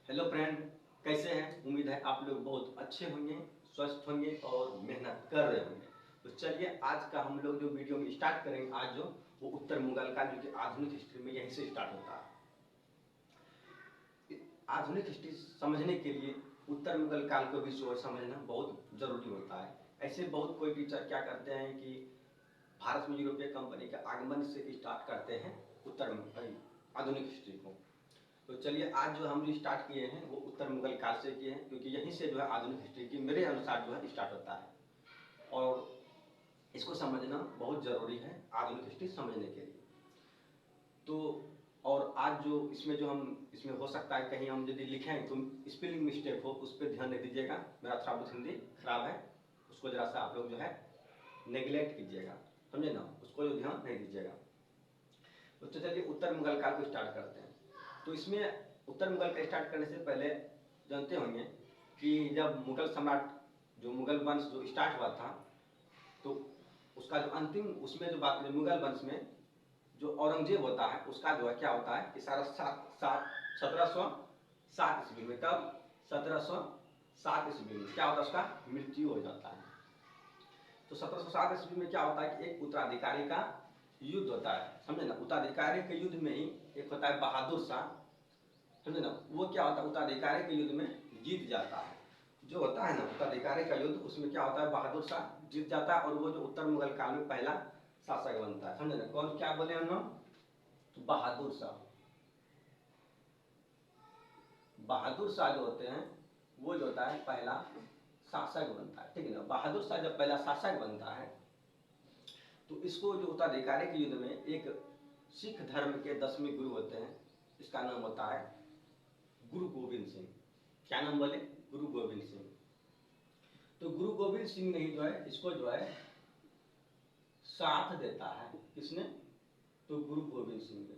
Hello friend, कैसे हैं? उम्मीद है आप लोग बहुत अच्छे होंगे, स्वस्थ होंगे और मेहनत कर रहे होंगे। तो चलिए आज का हम लोग जो वीडियो में स्टार्ट करेंगे आज जो वो उत्तर मुगल काल जो कि आधुनिक हिस्ट्री में यहीं से स्टार्ट होता है। आधुनिक हिस्ट्री समझने के लिए उत्तर मुगल काल को भी समझना बहुत जरूरी होता है। ऐसे बहुत कोई टीचर क्या करते हैं कि भारत में यूरोपीय कंपनी के आगमन से स्टार्ट करते हैं आधुनिक हिस्ट्री को। तो चलिए आज जो हम जो स्टार्ट किए हैं वो उत्तर मुगल काल से किए हैं, क्योंकि यहीं से जो है आधुनिक हिस्ट्री की मेरे अनुसार जो है स्टार्ट होता है और इसको समझना बहुत जरूरी है आधुनिक हिस्ट्री समझने के लिए। तो और आज जो हम इसमें हो सकता है कहीं हम यदि लिखें तो स्पेलिंग मिस्टेक हो, उस पर ध्यान दे दीजिएगा। मेरा थोड़ा बहुत हिंदी खराब है, उसको जरा सा आप लोग जो है नेग्लेक्ट कीजिएगा, समझे ना, उसको जो ध्यान नहीं दीजिएगा। तो चलिए उत्तर मुगल काल को स्टार्ट करते हैं। तो इसमें उत्तर मुगल का स्टार्ट करने से पहले जानते होंगे कि जब मुगल सम्राट जो मुगल वंश जो स्टार्ट हुआ था तो उसका जो अंतिम उसमें जो बात मुगल वंश में जो औरंगजेब होता है उसका जो है क्या होता है कि 1707 ईस्वी में, कब 1707 ईस्वी में क्या होता है, उसका मृत्यु हो जाता है। तो 1707 ईस्वी में क्या होता है कि एक उत्तराधिकारी का युद्ध होता है, समझे ना। उत्तराधिकारी के युद्ध में ही एक होता है बहादुर शाह, समझे ना, वो क्या होता है उत्तराधिकारी के युद्ध में जीत जाता है। जो होता है ना उत्तराधिकारी का युद्ध, उसमें क्या होता है बहादुर शाह जीत जाता है और वो जो उत्तर मुगल काल में पहला शासक बनता है, समझे ना। कौन, क्या बोले हम लोग? तो बहादुर शाह। बहादुर शाह जो होते हैं वो जो होता है पहला शासक बनता है, ठीक है ना। बहादुर शाह जब पहला शासक बनता है तो इसको जो उत्तराधिकारी के युद्ध में एक सिख धर्म के 10वें गुरु होते हैं, इसका नाम होता है गुरु गोविंद सिंह। क्या नाम बोले? गुरु गोविंद सिंह। तो गुरु गोविंद सिंह ने ही जो है इसको जो है साथ देता है। किसने? तो गुरु गोविंद सिंह ने।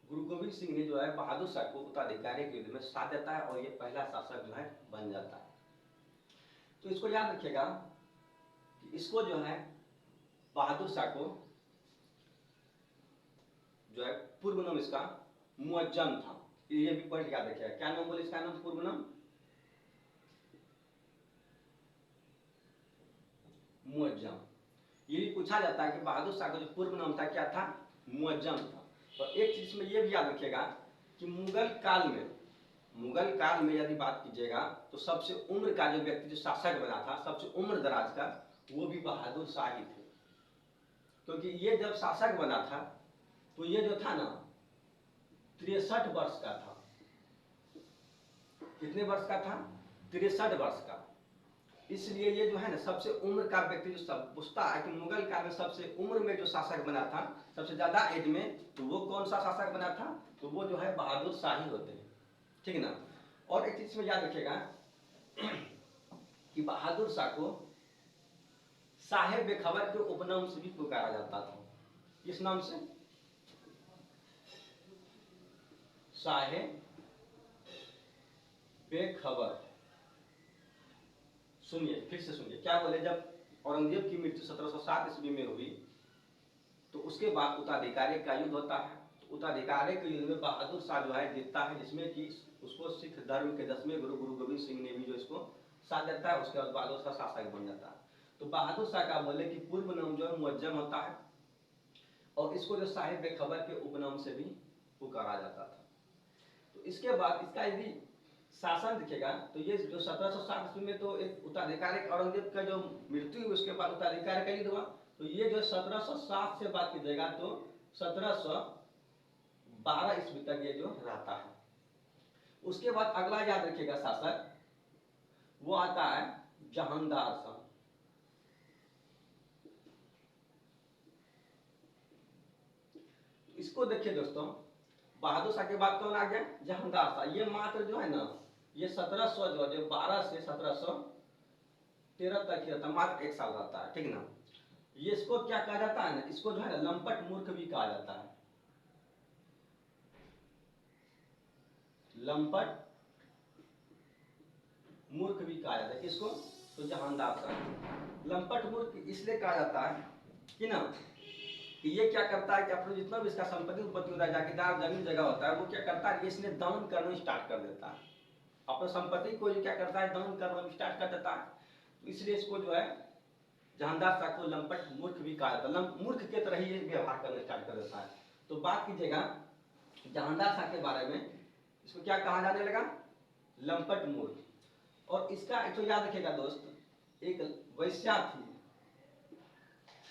गुरु गोविंद सिंह ने जो है बहादुर शाह को उत्तराधिकारी के युद्ध में साथ देता है और ये पहला शासक जो है बन जाता है। तो इसको याद रखिएगा कि इसको जो है बहादुर शाह को जो है पूर्व नाम इसका मुअज्जम था। ये भी पॉइंट याद रखिएगा। क्या नाम बोले इसका? नाम पूर्व नाम मुअज्जम। ये भी पूछा जाता है कि बहादुर शाह का जो पूर्व नाम था क्या था? मुअज्जम था। तो एक चीज में ये भी याद रखिएगा कि मुगल काल में यदि बात कीजिएगा तो सबसे उम्र का जो व्यक्ति जो शासक बना था, सबसे उम्र दराज का, वो भी बहादुर शाह ही थे। क्योंकि ये जब शासक बना था तो ये जो था ना 63 वर्ष का था। कितने वर्ष का था? 63 वर्ष का। इसलिए ये जो है ना सबसे उम्र का व्यक्ति जो सब पूछता है कि मुगल काल में सबसे उम्र में जो शासक बना था, सबसे ज्यादा एज में, तो वो कौन सा शासक बना था? तो वो जो है बहादुर शाह ही होते हैं, ठीक है ना। और एक चीज में याद रखिएगा कि बहादुर शाह को साहेब बेखबर के उपनाम से भी पुकारा जाता था। किस नाम से? साहेब बेखबर। सुनिए, फिर से सुनिए क्या बोले। जब औरंगजेब की मृत्यु 1707 ईस्वी में हुई तो उसके बाद उत्तराधिकारी का युद्ध होता है। तो उत्तराधिकारी के युद्ध में बहादुर शाह जो है जीतता है, जिसमें कि उसको सिख धर्म के 10वें गुरु गुरु गोविंद सिंह ने भी जो इसको साथ देता है। उसके बाद बहादुर शाह शासक बन जाता है। तो बहादुर शाह का बोले कि पूर्व नाम जो है मुअज्जम होता है और इसको जो साहिब बेखबर के उपनाम से भी पुकारा जाता था। तो इसके बाद इसका यदि शासन दिखेगा तो ये जो 1707 ईस्वी में तो एक उत्तराधिकारी औरंगजेब का जो मृत्यु हुई, उसके बाद उत्तराधिकारी का युद्ध हुआ। तो ये जो 1707 से बात कीजिएगा तो 1712 ईस्वी तक ये जो रहता है। उसके बाद अगला याद रखिएगा शासक, वो आता है जहांदार शाह। इसको देखिए दोस्तों, बहादुर शाह के बाद कौन आ गया? जहांदार शाह। ये मात्र जो है ना ये 1700 जो 12 से 1713 तक ही रहता, मात्र 1 साल रहता है, ठीक ना। ये इसको क्या कहा जाता है ना, इसको जो है ना लंपट मूर्ख भी कहा जाता है। लंपट मूर्ख भी कहा जाता है किसको? तो जहांदार शाह। लंपट मूर्ख इसलिए कहा जाता है कि ना कि ये क्या करता है कि अपना जितना भी इसका संपत्ति उत्पत्ति होता है, जागीरदार जमीन जगह होता है, वो क्या करता है कि इसने दान करना स्टार्ट कर देता है। अपने संपत्ति को जो क्या करता है दान करना स्टार्ट कर देता है। तो इसलिए इसको जो है जहानदार शाह को लंपट मूर्ख भी कहा जाता है, मूर्ख के तरह ही व्यवहार करना स्टार्ट कर देता है। तो बात कीजिएगा जहानदार शाह के बारे में, इसको क्या कहा जाने लगा, लंपट मूर्ख। और इसका तो याद रखिएगा दोस्त, एक वैश्या थी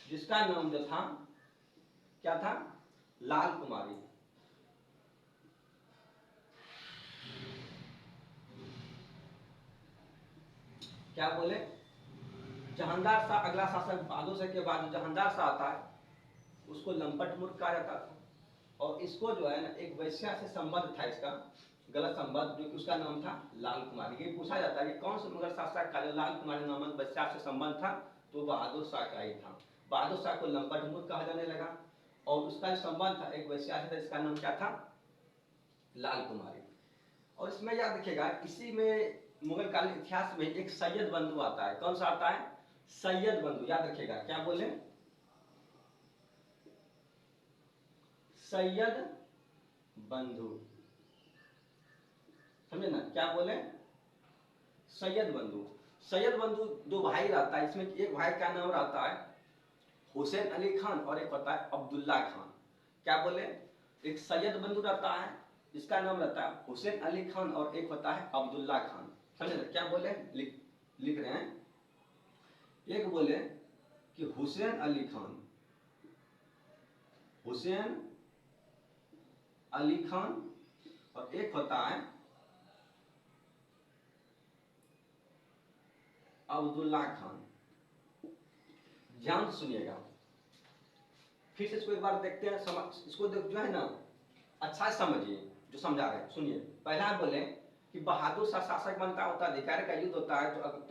जिसका नाम जो था क्या था, लाल कुमारी। क्या बोले, जहानदार शाह अगला शासक बहादुर शाह के बाद जो जहानदार शाह आता है उसको लंपट मूर्ख कहा जाता था। और इसको जो है ना एक वैश्या से संबंध था, इसका गलत संबंध, जो कि उसका नाम था लाल कुमारी। ये पूछा जाता है कि कौन से मुगल शासक का जो लाल कुमारी नामक वैश्या से संबंध था, तो बहादुर शाह का ही था। बहादुर शाह को लंपट मूर्ख कहा जाने लगा और उसका जो संबंध था एक वैश्या से, इसका नाम क्या था, लाल कुमारी। और इसमें याद रखिएगा, इसी में मुगल कालीन इतिहास में एक सैयद बंधु आता है। कौन सा आता है, सैयद बंधु। याद रखिएगा, क्या बोले, सैयद बंधु, समझे ना, क्या बोले, सैयद बंधु। सैयद बंधु दो भाई रहता है, इसमें एक भाई का नाम रहता है हुसैन अली खान और एक होता है अब्दुल्ला खान। क्या बोले, एक सैयद बंधु रहता है जिसका नाम रहता है हुसैन अली खान और एक होता है अब्दुल्ला खान। समझे ना, क्या बोले, लिख रहे हैं, एक बोले कि हुसैन अली खान, हुसैन अली खान, और एक होता है अब्दुल्ला खान। ध्यान से सुनिएगा, फिर से इसको एक बार देखते हैं, इसको जो है ना अच्छा समझिए, जो समझा रहे हैं सुनिए। पहला बोले कि बहादुर शाह शासक बनता है, उत्तराधिकारी का युद्ध होता है, तो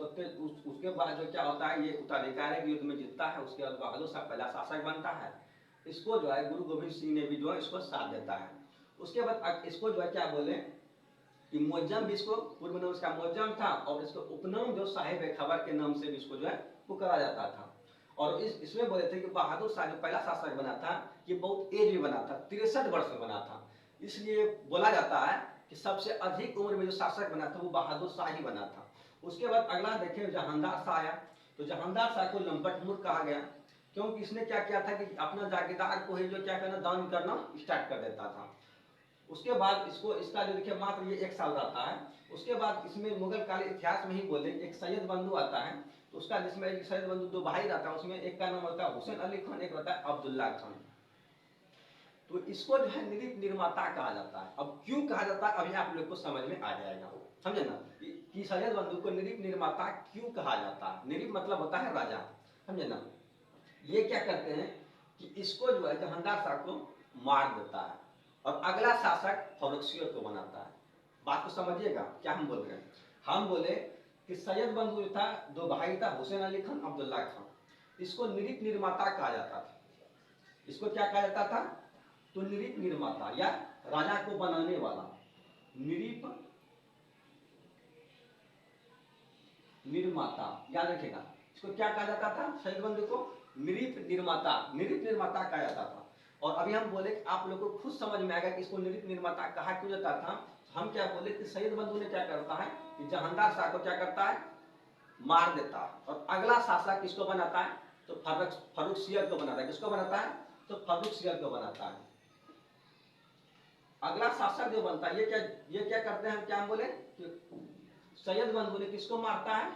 उसके बाद जो क्या होता है, ये उत्तराधिकारी के युद्ध में जीतता है, उसके बाद बहादुर शाह पहला शासक बनता है। इसको जो है गुरु गोविंद सिंह ने भी जो है इसको साथ देता है। उसके बाद इसको जो है क्या बोले कि मुअज्जम भी, इसको पूर्व नाम इसका मुअज्जम था और इसको उपनाम जो साहिब खबर के नाम से भी इसको जो है पुकारा जाता था। और इसमें बोले थे कि बहादुर शाह जो पहला शासक बना था ये बहुत एज में बना था, 63 वर्ष में बना था। इसलिए बोला जाता है कि सबसे अधिक उम्र में जो शासक बना था वो बहादुर शाह ही बना था। उसके बाद अगला देखें जहानदार शाह आया, तो जहानदार शाह को लंपट मूर्ख कहा गया, क्योंकि इसने क्या किया था कि अपना जागीरदार को ही जो क्या करना, दान करना स्टार्ट कर देता था। उसके बाद इसको इसका जो देखिए मात्र ये 1 साल रहता है। उसके बाद इसमें मुगल कालीन इतिहास में ही बोले एक सैयद बंधु आता है, तो उसका जिसमें एक सैयद बंधु दो भाई रहता है, उसमें एक का नाम होता है हुसैन अली खान, एक होता है अब्दुल्ला खान। तो इसको जो है निरीप निर्माता कहा जाता है। अब क्यों कहा जाता है अभी आप लोग को समझ में आ जाएगा, समझे ना, कि सैयद बंधु को निरीप निर्माता क्यों कहा जाता है। निरीप मतलब होता है राजा, समझे ना। ये क्या करते हैं कि इसको जो है जहानदार शाह को मार देता है और अगला शासक फर्रुखसियर को बनाता है। बात को समझिएगा क्या हम बोल रहे हैं। हम बोले कि सैयद बंधु था, दो भाई था हुसैन अली खान अब्दुल्ला खान, इसको निरीप निर्माता कहा जाता था। इसको क्या कहा जाता था, तो निरीप निर्माता या राजा को बनाने वाला, निरीप निर्माता, याद रखेगा। इसको क्या कहा जाता था, सैयद बंधु को निरीप निर्माता, निरीप निर्माता कहा जाता था। और अभी हम बोले कि आप लोगों को खुद समझ में आएगा कि इसको निरीप निर्माता कहा क्यों जाता था। हम क्या बोले कि सैयद बंधु ने क्या करता है कि जहानदार शाह को क्या करता है, मार देता है और अगला शासक किसको बनाता है, तो फर्रुखसियर को बनाता है। किसको बनाता है, तो फर्रुखसियर को बनाता है। अगला शासक जो बनता है ये क्या करते हैं, हम क्या बोले कि सैयद बंधु ने किसको मारता है,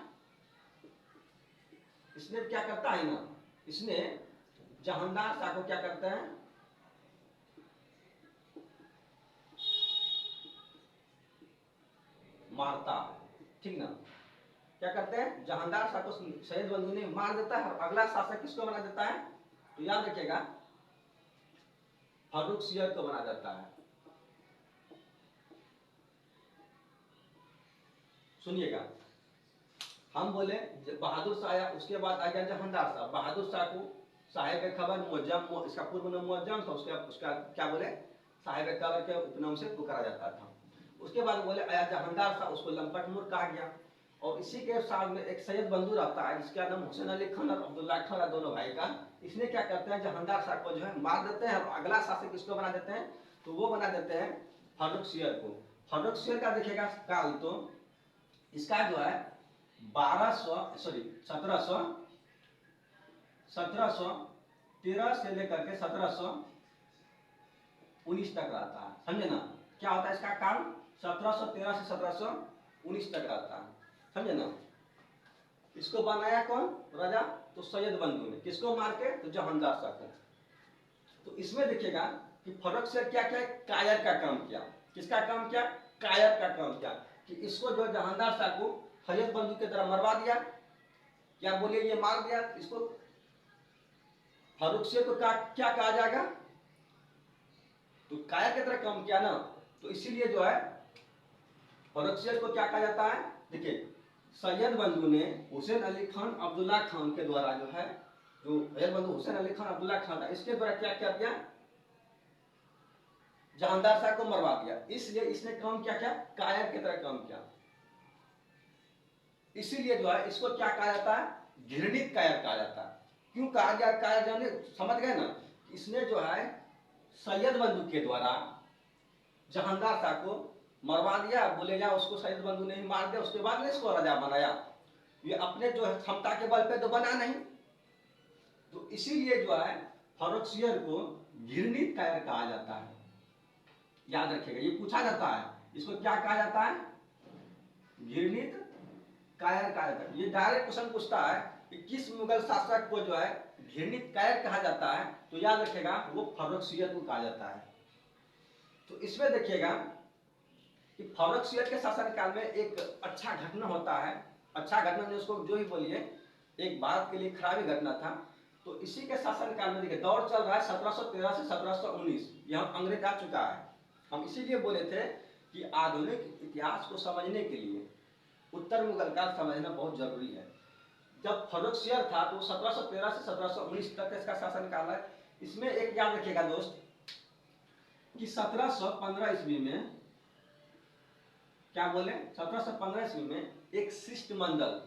इसने क्या करता है ना, इसने जहानदार शाह को क्या करते हैं, मारता है, ठीक ना। क्या करते हैं, जहानदार शाह को सैयद बंधु ने मार देता है और अगला शासक किसको बना देता है, तो याद रखिएगा फर्रुखसियर को बना देता है। सुनिएगा, हम बोले बहादुर शाह आया, उसके बाद आ गया जहानदार शाह। बहादुर शाह को साहिब खबर मुअज्जम, इसका पूर्व नाम मुअज्जम था, उसका क्या बोले साहिब खबर के उपनाम से पुकारा जाता था। उसके बाद बोले आया जहानदार शाह, उसको लंपट मूर्ख कहा गया। और इसी के साथ में एक सैयद बंधु रहता है जिसका नाम हुसैन अली खान और अब्दुल्ला खान है, दोनों भाई का। इसने क्या करते हैं, जहांदार शाह को जो है मार देते हैं, अगला शासक किसको बना देते हैं, तो वो बना देते हैं फारुख सियर को। फारुख सियर का देखिएगा काल, तो इसका जो है 1713 से लेकर के 1719 तक रहता है, समझे ना। क्या होता है इसका काल, 1713 से 1719 तक रहता है, समझे ना। इसको बनाया कौन, राजा, तो सैयद बंधु ने। किसको मार के, तो जहांदार शाह को। तो इसमें देखिएगा कि फर्रुख सियर क्या क्या कायर का काम किया। किसका काम किया, कायर का काम किया, कि इसको जो जहांदार शाह को सैयद बंधु की तरह मरवा दिया, क्या बोलिए, ये मार दिया। इसको फर्रुख सियर को क्या कहा जाएगा, तो कायर की तरह काम किया ना, तो इसीलिए जो है फर्रुख सियर को क्या कहा जाता है। देखिए, सैयद बंधु ने हुसैन अली खान अब्दुल्ला खान के द्वारा जो है, जो सैयद बंधु हुसैन अली खान अब्दुल्ला खान था, इसके द्वारा क्या क्या किया, जहांदार शाह को मरवा दिया। इसलिए इसने काम क्या किया, कायर की तरह काम किया। इसीलिए जो है इसको क्या कहा जाता है, घृणित कायर कहा जाता है। क्यों कहा गया कायर, जाने समझ गए ना। इसने जो है सैयद बंधु के द्वारा जहांदार शाह को मरवा दिया, बोले जा उसको सैयद बंधु ने ही मार दिया, उसके बाद ने इसको राजा बनाया। ये अपने जो है क्षमता के बल पे तो बना नहीं। तो इसीलिए जो है फर्रुख सियर को घृणित कायर कहा जाता है, याद रखिएगा। ये पूछा जाता है, इसको क्या कहा जाता है, घृणित कायर कहा जाता है। ये डायरेक्ट क्वेश्चन पूछता है कि किस मुगल शासक को जो है घृणित कायर कहा जाता है, तो याद रखिएगा वो फर्रुख सियर को कहा जाता है। तो इसमें देखिएगा कि फर्रुख सियर के शासनकाल में एक अच्छा घटना होता है। अच्छा घटना नहीं, उसको जो ही बोलिए, एक भारत के लिए खराब ही घटना था। तो इसी के शासनकाल में देखिए दौर चल रहा है 1713 से 1719, यहाँ अंग्रेज आ चुका है। हम इसीलिए बोले थे कि आधुनिक इतिहास को समझने के लिए उत्तर मुगल काल समझना बहुत जरूरी है। जब फर्रुख सियर था तो 1713 से 1719 तक इसका शासनकाल है। इसमें एक याद रखिएगा दोस्त कि 1715 ईस्वी में, क्या बोले, 1715 ईस्वी में एक शिष्टमंडल,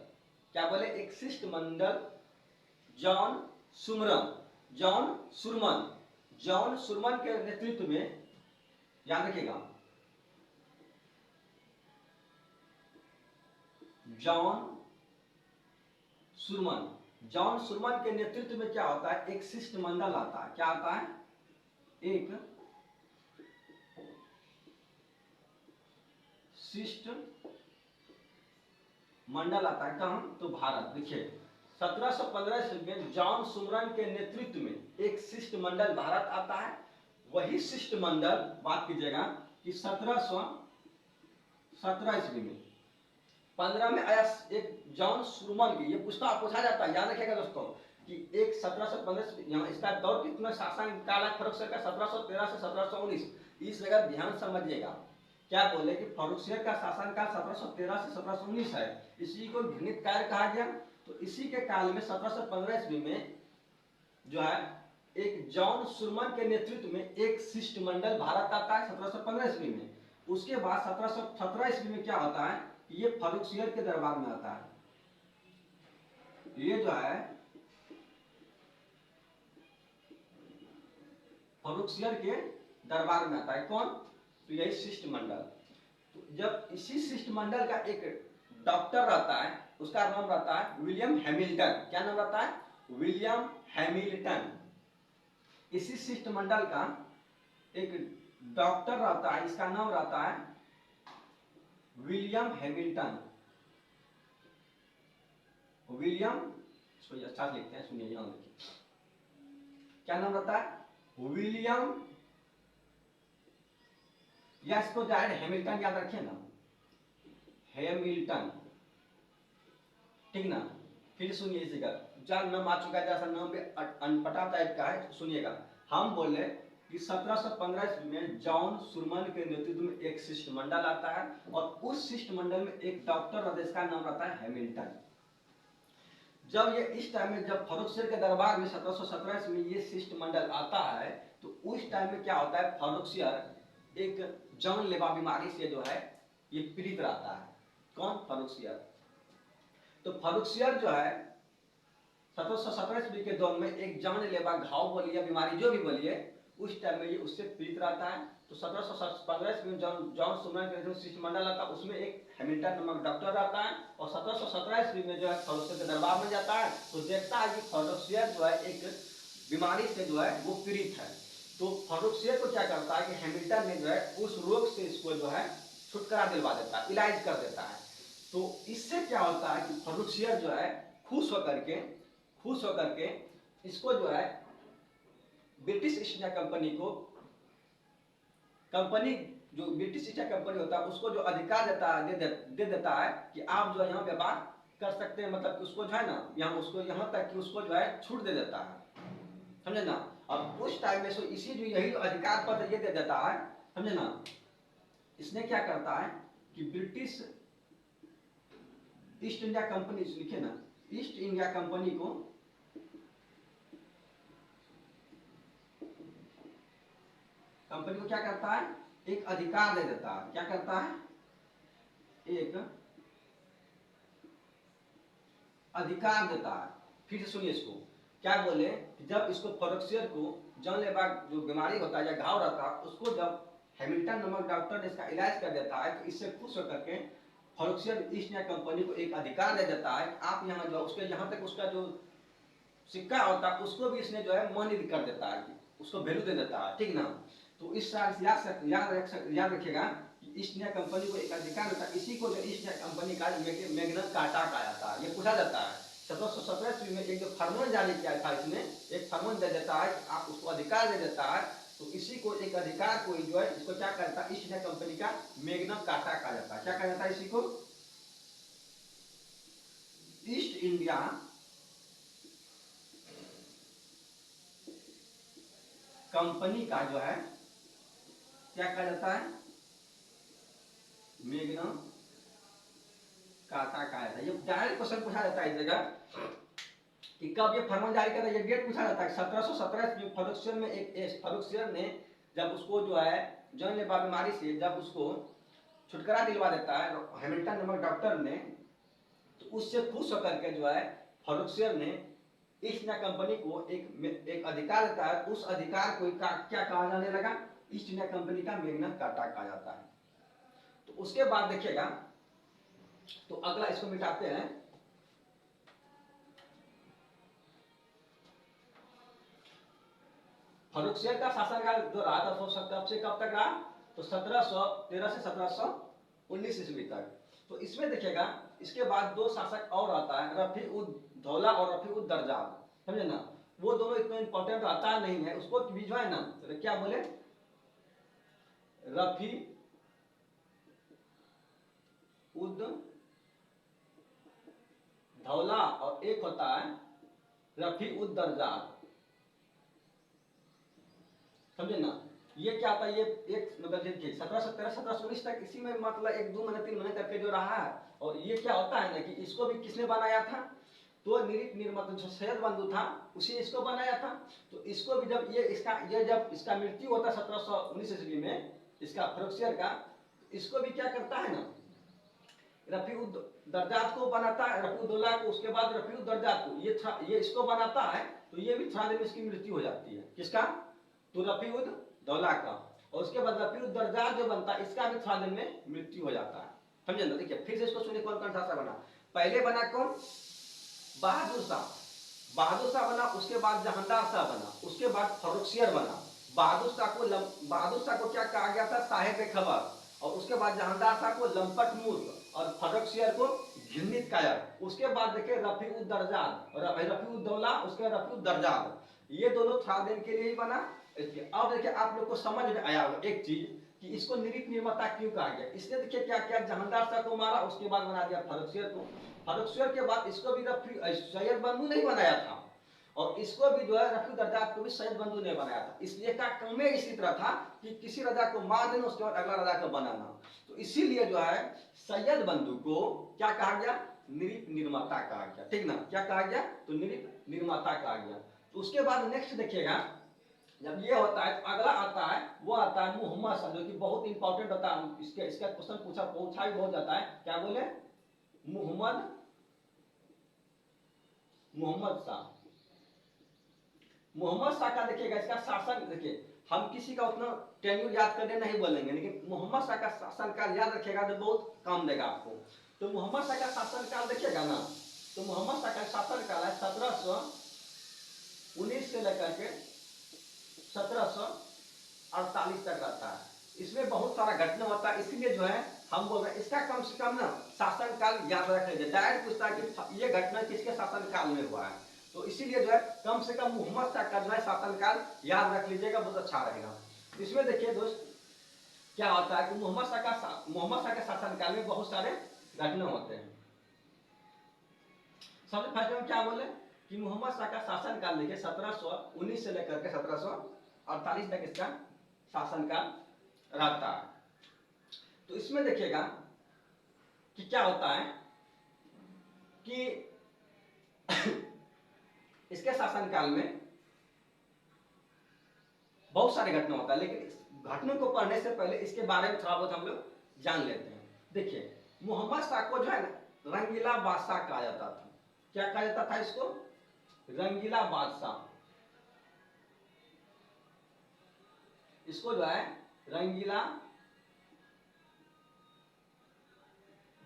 क्या बोले, एक शिष्टमंडल जॉन सुरमन के नेतृत्व में, याद रखिएगा, जॉन सुरमन के नेतृत्व में क्या होता है, एक शिष्टमंडल आता है। क्या आता है, एक शिष्टमंडल आता है। कहां, तो भारत। देखिए 1715 ईस्वी में जॉन सुरमन के नेतृत्व में एक शिष्टमंडल भारत आता है। वही शिष्टमंडल, बात कीजिएगा कि 1717 ईस्वी में 15 में आया एक जॉन सुरमन की। ये पूछा जाता है, याद रखिएगा दोस्तों कि एक 1715, यहाँ इसका दौर कितना शासन काल है फर्रुख सियर का, 1713 से 1719। इस जगह ध्यान समझिएगा, क्या बोले कि फर्रुख सियर का शासन काल 1713 से 1719 है। इसी को घृणित कायर कहा गया। तो इसी के काल में 1715 ईस्वी में जो है एक जॉन सुरमन के नेतृत्व में एक शिष्टमंडल भारत आता है 1715 ईस्वी में। उसके बाद 1717 ईस्वी में क्या होता है, ये फर्रुख सियर के दरबार में आता है। ये जो है फर्रुख सियर के दरबार में आता है। कौन, तो यही शिष्टमंडल। तो जब इसी शिष्टमंडल का एक डॉक्टर रहता है, उसका नाम रहता है विलियम हैमिल्टन। क्या नाम रहता है, विलियम हैमिल्टन। इसी शिष्टमंडल का एक डॉक्टर रहता है, इसका नाम रहता है विलियम हैमिल्टन। विलियम, इसको अच्छा लिखते हैं, सुनिए यहां देखिए, क्या नाम रहता है, विलियम, या इसको डायरेक्ट हैमिल्टन याद रखिए ना, हैमिल्टन, ठीक ना। फिर सुनिए इसी का चार नाम आ चुका है, जैसा नाम पे अनपटा टाइप का है, सुनिएगा। हम बोले कि 1715 ईस्वी में जॉन सुरमन के नेतृत्व में एक शिष्टमंडल आता है, और उस शिष्टमंडल में एक डॉक्टर रहता है, इसका नाम रहता है हैमिल्टन। जब ये इस टाइम में, जब फर्रुख सियर के दरबार में 1717 ईस्वी में ये शिष्टमंडल आता है, तो उस टाइम में क्या होता है, फर्रुख सियर एक जानलेवा बीमारी से जो है ये पीड़ित रहता है। कौन, फर्रुख सियर। तो फर्रुखसियर जो है 1717 ईस्वी के दौर में एक जानलेवा घाव बोलिए, बीमारी जो भी बोलिए, उस टाइम में ये उससे पीड़ित रहता है। तो 1715 ईस्वी में जॉन सुमन का शिष्टमंडल आता है, उसमें एक हैमिल्टन नामक डॉक्टर रहता है, और 1717 ईस्वी में जो है फर्रुखसियर के दरबार में जाता है, तो देखता है कि फर्रुखसियर जो है एक बीमारी से जो है वो पीड़ित है। तो फर्रुखसियर को क्या करता है कि हैमिल्टन ने जो है उस रोग से इसको जो है छुटकारा दिलवा देता है, इलाज कर देता है। तो इससे क्या होता है कि फर्रुखसियर जो है खुश होकर के इसको जो है ब्रिटिश ईस्ट इंडिया कंपनी को, कंपनी जो ब्रिटिश ईस्ट इंडिया कंपनी होता है उसको जो अधिकार दे देता है कि आप जो है यहाँ व्यापार कर सकते हैं, मतलब उसको जो है ना यहाँ तक कि उसको जो है छूट दे देता है, समझे ना। अब उस टाइम में इसी जो यही अधिकार पत्र ये दे देता है, समझे ना। इसने क्या करता है कि ब्रिटिश ईस्ट इंडिया कंपनी, लिखे ना, ईस्ट इंडिया कंपनी को क्या करता है, एक अधिकार दे देता है। क्या करता है, एक अधिकार देता है। फिर से सुनिए इसको, क्या बोले कि जब इसको फर्रुखसियर को जानलेवा जो बीमारी होता है या घाव रहता है, उसको जब हैमिल्टन नामक डॉक्टर ने इसका इलाज कर देता है, तो इससे खुश होकर के फर्रुखसियर ईस्ट इंडिया कंपनी को एक अधिकार दे देता है, आप यहाँ जो उसके यहाँ तक उसका जो सिक्का होता है उसको भी इसने जो है मान्य कर देता है, उसको वैल्यू दे देता है, ठीक ना। तो इस तरह याद रखिएगा कि ईस्ट इंडिया कंपनी को एक अधिकार होता है, इसी को जो ईस्ट इंडिया कंपनी का मैग्ना कार्टा कहा जाता है। ये पूछा जाता है 1717 ईस्वी में एक जो फरमान जारी किया था, इसने एक फरमान दे देता है, आप उसको अधिकार दे देता है, तो इसी को एक अधिकार को जो है इसको क्या कहता है, ईस्ट इंडिया कंपनी का मैग्ना कार्टा कहा जाता है। क्या कहा जाता है इसी को, ईस्ट इंडिया कंपनी का जो है क्या कहा जाता है, मैग्ना कार्टा कहा जाता है। ये डायरेक्ट क्वेश्चन पूछा जाता है इस जगह कि कब ये फरमान जारी करता है, ये डेट पूछा जाता है 1717 में। फर्रुखसियर ने जब उसको जो है जानलेवा बीमारी से जब उसको छुटकारा दिलवा देता है हैमिल्टन नामक डॉक्टर ने, तो उससे खुश होकर के जो है फर्रुखसियर ने ईस्ट इंडिया कंपनी को एक अधिकार देता है। उस अधिकार को क्या कहा जाने लगा, ईस्ट इंडिया कंपनी का मैग्ना कार्टा कहा जाता है। तो उसके बाद देखिएगा, तो अगला इसको मिटाते हैं, फर्रुखसियर का शासनकाल जो रहा था कब से कब तक रहा, तो 1713 से 1719 ईस्वी तक। तो इसमें देखिएगा इसके बाद दो शासक और आता है, रफी उद दौला और रफी उद दरजाद, समझे ना। वो दोनों इतना इंपॉर्टेंट रहता नहीं है, उसको बीच है ना, तो क्या बोले, रफी उद दौला और एक होता है रफी उद दरजाद, समझे ना। ये क्या आता है, ये एक मतलब देखिए 1717 1719 तक इसी में मतलब 1 2 महीने 3 महीने करके जो रहा है। और ये क्या होता है ना कि इसको भी किसने बनाया था, तो निर्माता जो सैयद बंधु था उसी इसको बनाया था। तो इसको भी जब जब इसका मृत्यु होता है 1719 ईस्वी में, इसका फर्रुखसियर का, इसको भी क्या करता है ना, रफी उद दरजाद को बनाता है, रफी उद दौला को, उसके बाद रफी उद दरजाद को, ये इसको बनाता है। तो ये भी थोड़ा देर में इसकी मृत्यु हो जाती है, किसका, तो रफी उद दौला का। और उसके बाद रफी उद दरजाद जो बनता है इसका भी थोड़ा दिन में मृत्यु हो जाता है, समझे ना। देखिए फिर से इसको सुनिए, कौन कौन सा बना, पहले बना कौन, बहादुर शाह बना, उसके बाद जहांदार शाह बना, उसके बाद फर्रुखसियर बना। बहादुर शाह को क्या कहा गया था, साहेब खबर, और उसके बाद जहांदार शाह को लंपट मूर्ख, और फर्रुखसियर को घृणित कायर। उसके बाद देखिए रफी उद दरजाद, रफी उद दौला, उसके बाद रफी उद दरजाद, ये दोनों थोड़ा दिन के लिए ही बना। अब देखिए आप लोग को समझ में आया एक चीज कि इसको निरीक्त निर्माता क्यों कहा गया। इसने देखिए क्या किया, जहांदार शाह को मारा, उसके बाद बना दिया फर्रुखसियर को। फर्रुखसियर के बाद इसको भी सैयद बंधु नहीं बनाया था, और इसको भी जो है रफी दरजाद को भी सैयद बंधु ने बनाया था। इसलिए का काम इसी तरह था कि किसी राजा को मार देना, उसके बाद अगला राजा को बनाना। तो इसीलिए जो है सैयद बंधु को क्या कहा गया, निरीक्त निर्माता कहा गया, ठीक ना। क्या कहा गया, तो निरीक्त निर्माता कहा गया। तो उसके बाद नेक्स्ट देखिएगा, जब ये होता है तो अगला आता है, वो आता है मुहम्मद शाह, जो कि बहुत इंपॉर्टेंट होता है। इसका क्वेश्चन पूछा भी बहुत जाता है, क्या बोले, मुहम्मद मोहम्मद शाह। मोहम्मद शाह का देखिएगा इसका शासन, देखिए हम किसी का उतना टेन्यूर याद करने नहीं बोलेंगे, लेकिन मोहम्मद शाह का शासनकाल याद रखिएगा तो बहुत काम देगा आपको। तो मोहम्मद शाह का शासनकाल देखिएगा ना, तो मोहम्मद शाह का शासनकाल है 1719 से लेकर के 1748 तक रहता है। इसमें बहुत सारा घटना होता है, इसीलिए जो है हम बोल रहे हैं इसका कम से कम ना शासनकाल याद रख लीजिए। डायरेक्ट पूछता है कि ये घटना किसके शासनकाल में हुआ है, तो इसीलिए जो है कम से कम मोहम्मद शाह का जो है शासनकाल याद रख लीजिएगा, बहुत अच्छा रहेगा। इसमें देखिए दोस्त क्या होता है कि मोहम्मद शाह के शासनकाल में बहुत सारे घटना होते हैं। सबसे पहले हम क्या बोले कि मोहम्मद शाह का शासनकाल देखिए 1719 से लेकर के 1748 तक इसका शासनकाल रहता है। तो इसमें देखिएगा कि क्या होता है कि इसके शासनकाल में बहुत सारे घटना होता है, लेकिन इस घटना को पढ़ने से पहले इसके बारे में थोड़ा बहुत हम लोग जान लेते हैं। देखिए मोहम्मद शाह को जो है ना रंगीला बादशाह कहा जाता था। क्या कहा जाता था इसको? रंगीला बादशाह। इसको जो है रंगीला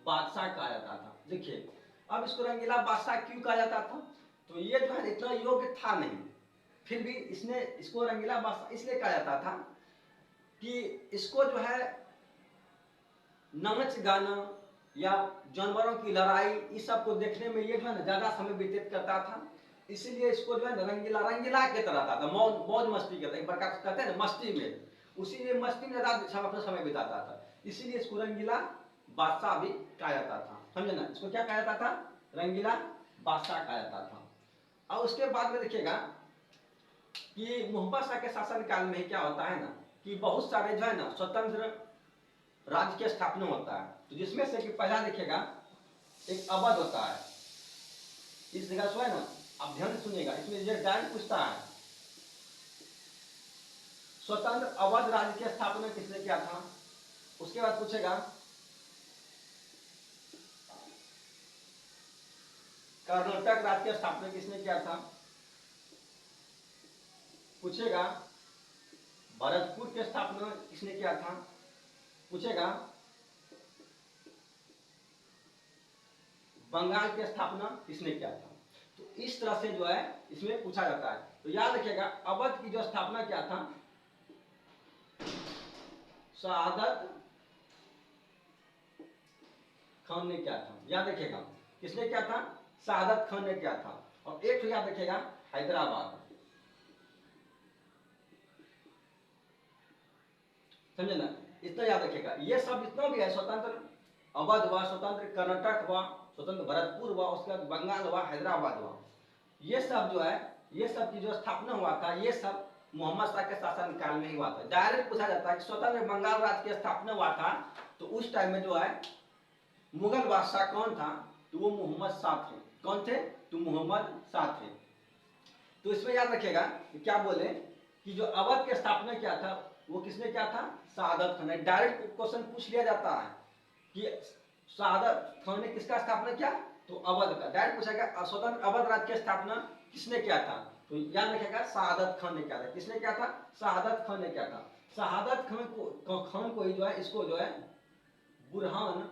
बादशाह कहा जाता था। देखिए अब इसको रंगीला बादशाह क्यों कहा जाता था? तो ये जो है इतना योग्य था नहीं, फिर भी इसको रंगीला बादशाह इसलिए कहा जाता था कि इसको जो है नाच गाना या जानवरों की लड़ाई इस सब को देखने में ये जो है ना ज्यादा समय व्यतीत करता था, इसीलिए इसको जो है ना रंगीला के तरह था, मौज मस्ती करता, एक प्रकार कहते हैं ना मस्ती में, उसी मस्ती में ज्यादा अपना समय बिताता था, इसीलिए इसको रंगीला बादशाह भी कहा जाता था। समझे ना, इसको क्या कहा जाता था? रंगीला बादशाह कहा जाता था। और उसके बाद में देखिएगा कि मोहम्मद शाह के शासनकाल में क्या होता है ना कि बहुत सारे जो है ना स्वतंत्र राज्य की स्थापना होता है। तो जिसमें से कि पहला देखिएगा एक अवध होता है। इस जगह से है ना आप ध्यान से सुनिएगा, इसमें ये डायरेक्ट पूछता है स्वतंत्र अवध राज्य की स्थापना किसने किया था। उसके बाद पूछेगा कर्नाटक राज्य की स्थापना किसने किया था। पूछेगा भरतपुर की स्थापना किसने किया था। पूछेगा बंगाल की स्थापना किसने किया था। तो इस तरह से जो है इसमें पूछा जाता है। तो याद रखिएगा अवध की जो स्थापना किया था शहादत खान ने किया था। याद रखिएगा किसने किया था? शहादत खान ने किया था। और एक तो याद रखिएगा हैदराबाद। समझे ना, इतना याद रखिएगा। ये सब जितना भी है स्वतंत्र अवध हुआ, स्वतंत्र कर्नाटक हुआ, स्वतंत्र भरतपुर हुआ, उसके बाद बंगाल हुआ, हैदराबाद हुआ, ये सब जो है ये सब की जो स्थापना हुआ था ये सब मोहम्मद शाह के शासन काल में ही हुआ था। डायरेक्ट पूछा जाता है कि स्वतंत्र बंगाल राज्य की स्थापना हुआ था तो उस टाइम में जो है मुगल बादशाह कौन था? तो वो मोहम्मद शाह थे। कौन थे? तो मोहम्मद शाह थे। तो इसमें याद रखिएगा कि क्या बोले कि जो अवध की स्थापना किया था वो किसने किया था? शहादत खान ने। डायरेक्ट क्वेश्चन पूछ लिया जाता है कि शहादत खान ने किसका स्थापना किया? तो अवध का। डायरेक्ट पूछेगा स्वतंत्र अवध राज्य की स्थापना किसने किया था? तो याद रखिएगा शहादत खान ने किया था। किसने किया था? शहादत खान ने किया था। शहादत खान को ही जो है इसको जो है बुरहान